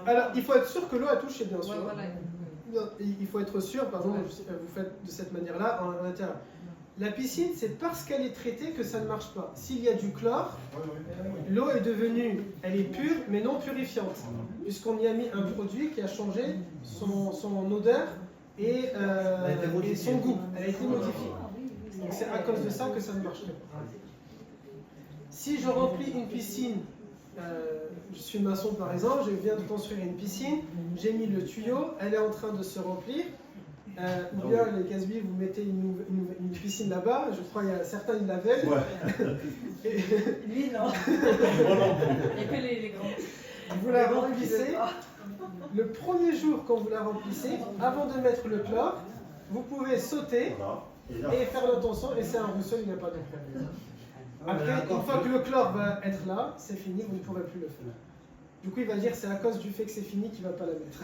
[SPEAKER 1] Alors, il faut être sûr que l'eau a touché, bien sûr.
[SPEAKER 2] Ouais, voilà.
[SPEAKER 1] Il faut être sûr, par exemple, vous faites de cette manière-là en intérieur. La piscine, c'est parce qu'elle est traitée que ça ne marche pas. S'il y a du chlore, l'eau est devenue, elle est pure, mais non purifiante. Puisqu'on y a mis un produit qui a changé son odeur et son goût. Elle a été modifiée. Donc c'est à cause de ça que ça ne marche pas. Si je remplis une piscine, je suis maçon par exemple, je viens de construire une piscine, j'ai mis le tuyau, elle est en train de se remplir, ou bien les Casby, vous mettez une piscine là-bas, je crois qu'il y a certains ils l'avaient. Ouais.
[SPEAKER 13] Lui non.
[SPEAKER 11] Il n'y a que les grands.
[SPEAKER 1] Vous la remplissez, le premier jour quand vous la remplissez, avant de mettre le chlore, vous pouvez sauter et faire l'intention, et c'est un ruisseau, il n'y a pas de problème. Après, une fois que le chlore va être là, c'est fini, vous ne pourrez plus le faire. Du coup, il va dire c'est à cause du fait que c'est fini qu'il ne va pas la mettre.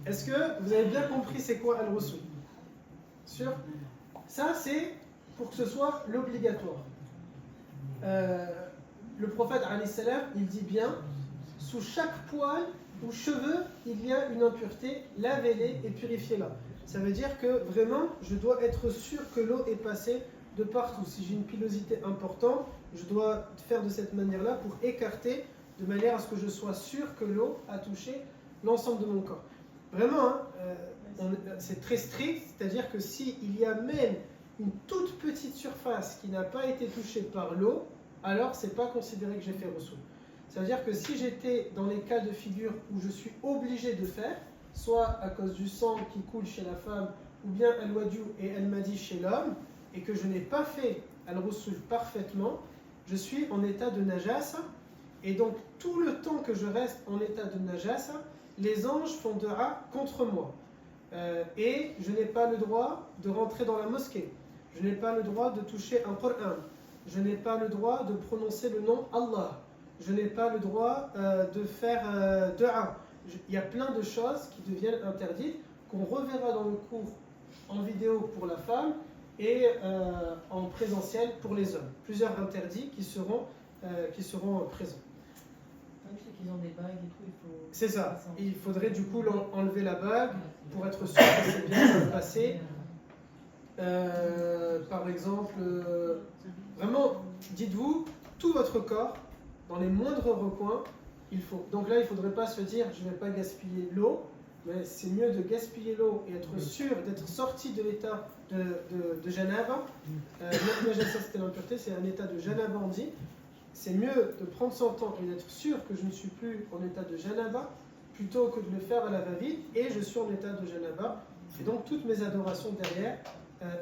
[SPEAKER 1] Est-ce que vous avez bien compris c'est quoi al-Rusul? Sûr? Ça, c'est pour que ce soit l'obligatoire. Le prophète, alayhi salam, il dit bien, sous chaque poil ou cheveu, il y a une impureté, lavez-les et purifiez-la. Ça veut dire que vraiment, je dois être sûr que l'eau est passée de partout. Si j'ai une pilosité importante, je dois faire de cette manière-là pour écarter, de manière à ce que je sois sûr que l'eau a touché l'ensemble de mon corps. Vraiment, c'est très strict, c'est-à-dire que s'il y a même une toute petite surface qui n'a pas été touchée par l'eau, alors c'est pas considéré que j'ai fait Rusul. Ça veut dire que si j'étais dans les cas de figure où je suis obligé de faire, soit à cause du sang qui coule chez la femme, ou bien al-wadiu et al-madi chez l'homme, et que je n'ai pas fait al-Rusul parfaitement, je suis en état de najasa, et donc tout le temps que je reste en état de najasa, les anges font dua contre moi. Et je n'ai pas le droit de rentrer dans la mosquée. Je n'ai pas le droit de toucher un Coran. Je n'ai pas le droit de prononcer le nom Allah. Je n'ai pas le droit de faire dua. Il y a plein de choses qui deviennent interdites, qu'on reverra dans le cours en vidéo pour la femme et en présentiel pour les hommes. Plusieurs interdits qui seront présents.
[SPEAKER 11] Même ceux qui ont des bagues et tout, il faut...
[SPEAKER 1] C'est ça. Il faudrait du coup enlever la bague pour être sûr que c'est bien passé. Par exemple, vraiment, dites-vous, tout votre corps, dans les moindres recoins, il faut. Donc là, il ne faudrait pas se dire, je ne vais pas gaspiller l'eau, mais c'est mieux de gaspiller l'eau et être sûr d'être sorti de l'état de janaba. Ça, c'était l'impureté, c'est un état de janaba, on dit. C'est mieux de prendre son temps et d'être sûr que je ne suis plus en état de janaba plutôt que de le faire à la va-vite, et je suis en état de janaba, et donc toutes mes adorations derrière,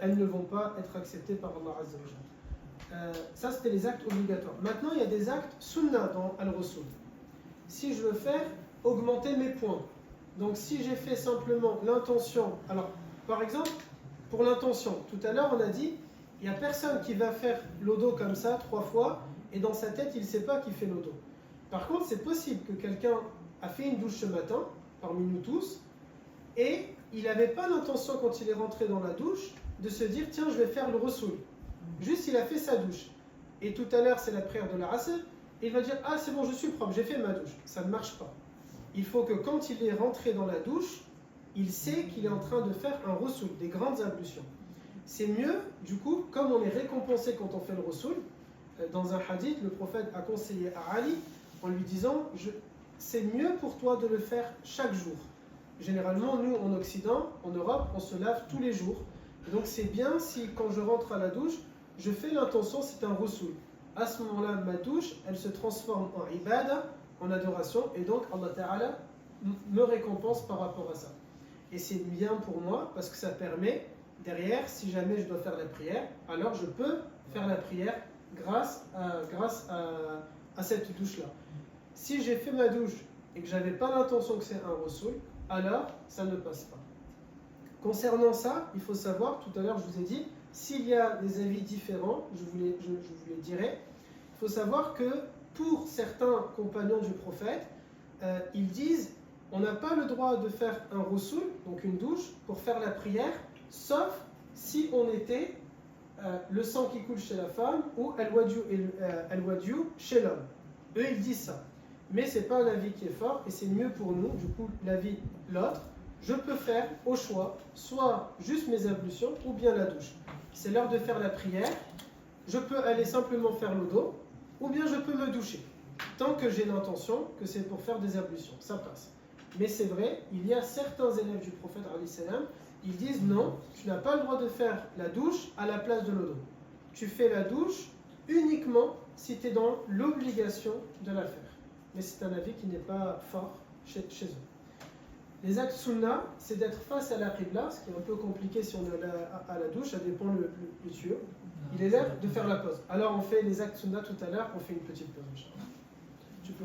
[SPEAKER 1] elles ne vont pas être acceptées par Allah Azza wa Jalla. Ça, c'était les actes obligatoires. Maintenant, il y a des actes sunnah dans Al-Rasul. Si je veux faire augmenter mes points, donc si j'ai fait simplement l'intention, alors par exemple, pour l'intention, tout à l'heure on a dit, il n'y a personne qui va faire l'odo comme ça 3 fois, et dans sa tête il ne sait pas qu'il fait l'odo. Par contre, c'est possible que quelqu'un a fait une douche ce matin, parmi nous tous, et il n'avait pas l'intention quand il est rentré dans la douche, de se dire, tiens, je vais faire le Rasul. Juste, il a fait sa douche. Et tout à l'heure, c'est la prière de la Asr, et il va dire, ah, c'est bon, je suis propre, j'ai fait ma douche. Ça ne marche pas. Il faut que quand il est rentré dans la douche, il sait qu'il est en train de faire un Rasul, des grandes ablutions. C'est mieux, du coup, comme on est récompensé quand on fait le Rasul, dans un hadith, le prophète a conseillé à Ali, en lui disant, c'est mieux pour toi de le faire chaque jour. Généralement, nous, en Occident, en Europe, on se lave tous les jours. Donc c'est bien si, quand je rentre à la douche, je fais l'intention, c'est un Rasul. À ce moment-là, ma douche, elle se transforme en ibadah, en adoration, et donc Allah Ta'ala me récompense par rapport à ça. Et c'est bien pour moi, parce que ça permet, derrière, si jamais je dois faire la prière, alors je peux faire la prière grâce à cette douche-là. Si j'ai fait ma douche et que je n'avais pas l'intention que c'est un Rasul, alors ça ne passe pas. Concernant ça, il faut savoir, tout à l'heure je vous ai dit, s'il y a des avis différents, je vous les dirai, il faut savoir que pour certains compagnons du prophète, ils disent, on n'a pas le droit de faire un Rasul, donc une douche, pour faire la prière, sauf si on était le sang qui coule chez la femme ou al-wadiu chez l'homme. Eux, ils disent ça. Mais ce n'est pas un avis qui est fort, et c'est mieux pour nous, du coup, l'avis, l'autre, je peux faire au choix, soit juste mes ablutions, ou bien la douche. C'est l'heure de faire la prière, je peux aller simplement faire l'odo, ou bien je peux me doucher. Tant que j'ai l'intention que c'est pour faire des ablutions, ça passe. Mais c'est vrai, il y a certains élèves du prophète, ils disent non, tu n'as pas le droit de faire la douche à la place de l'odo. Tu fais la douche uniquement si tu es dans l'obligation de la faire. Mais c'est un avis qui n'est pas fort chez eux. Les actes sunnah, c'est d'être face à la qibla, ce qui est un peu compliqué si on est à la douche, ça dépend le tuyau. Il est l'heure de faire la pause. Alors on fait les actes sunnah tout à l'heure, on fait une petite pause. Tu peux.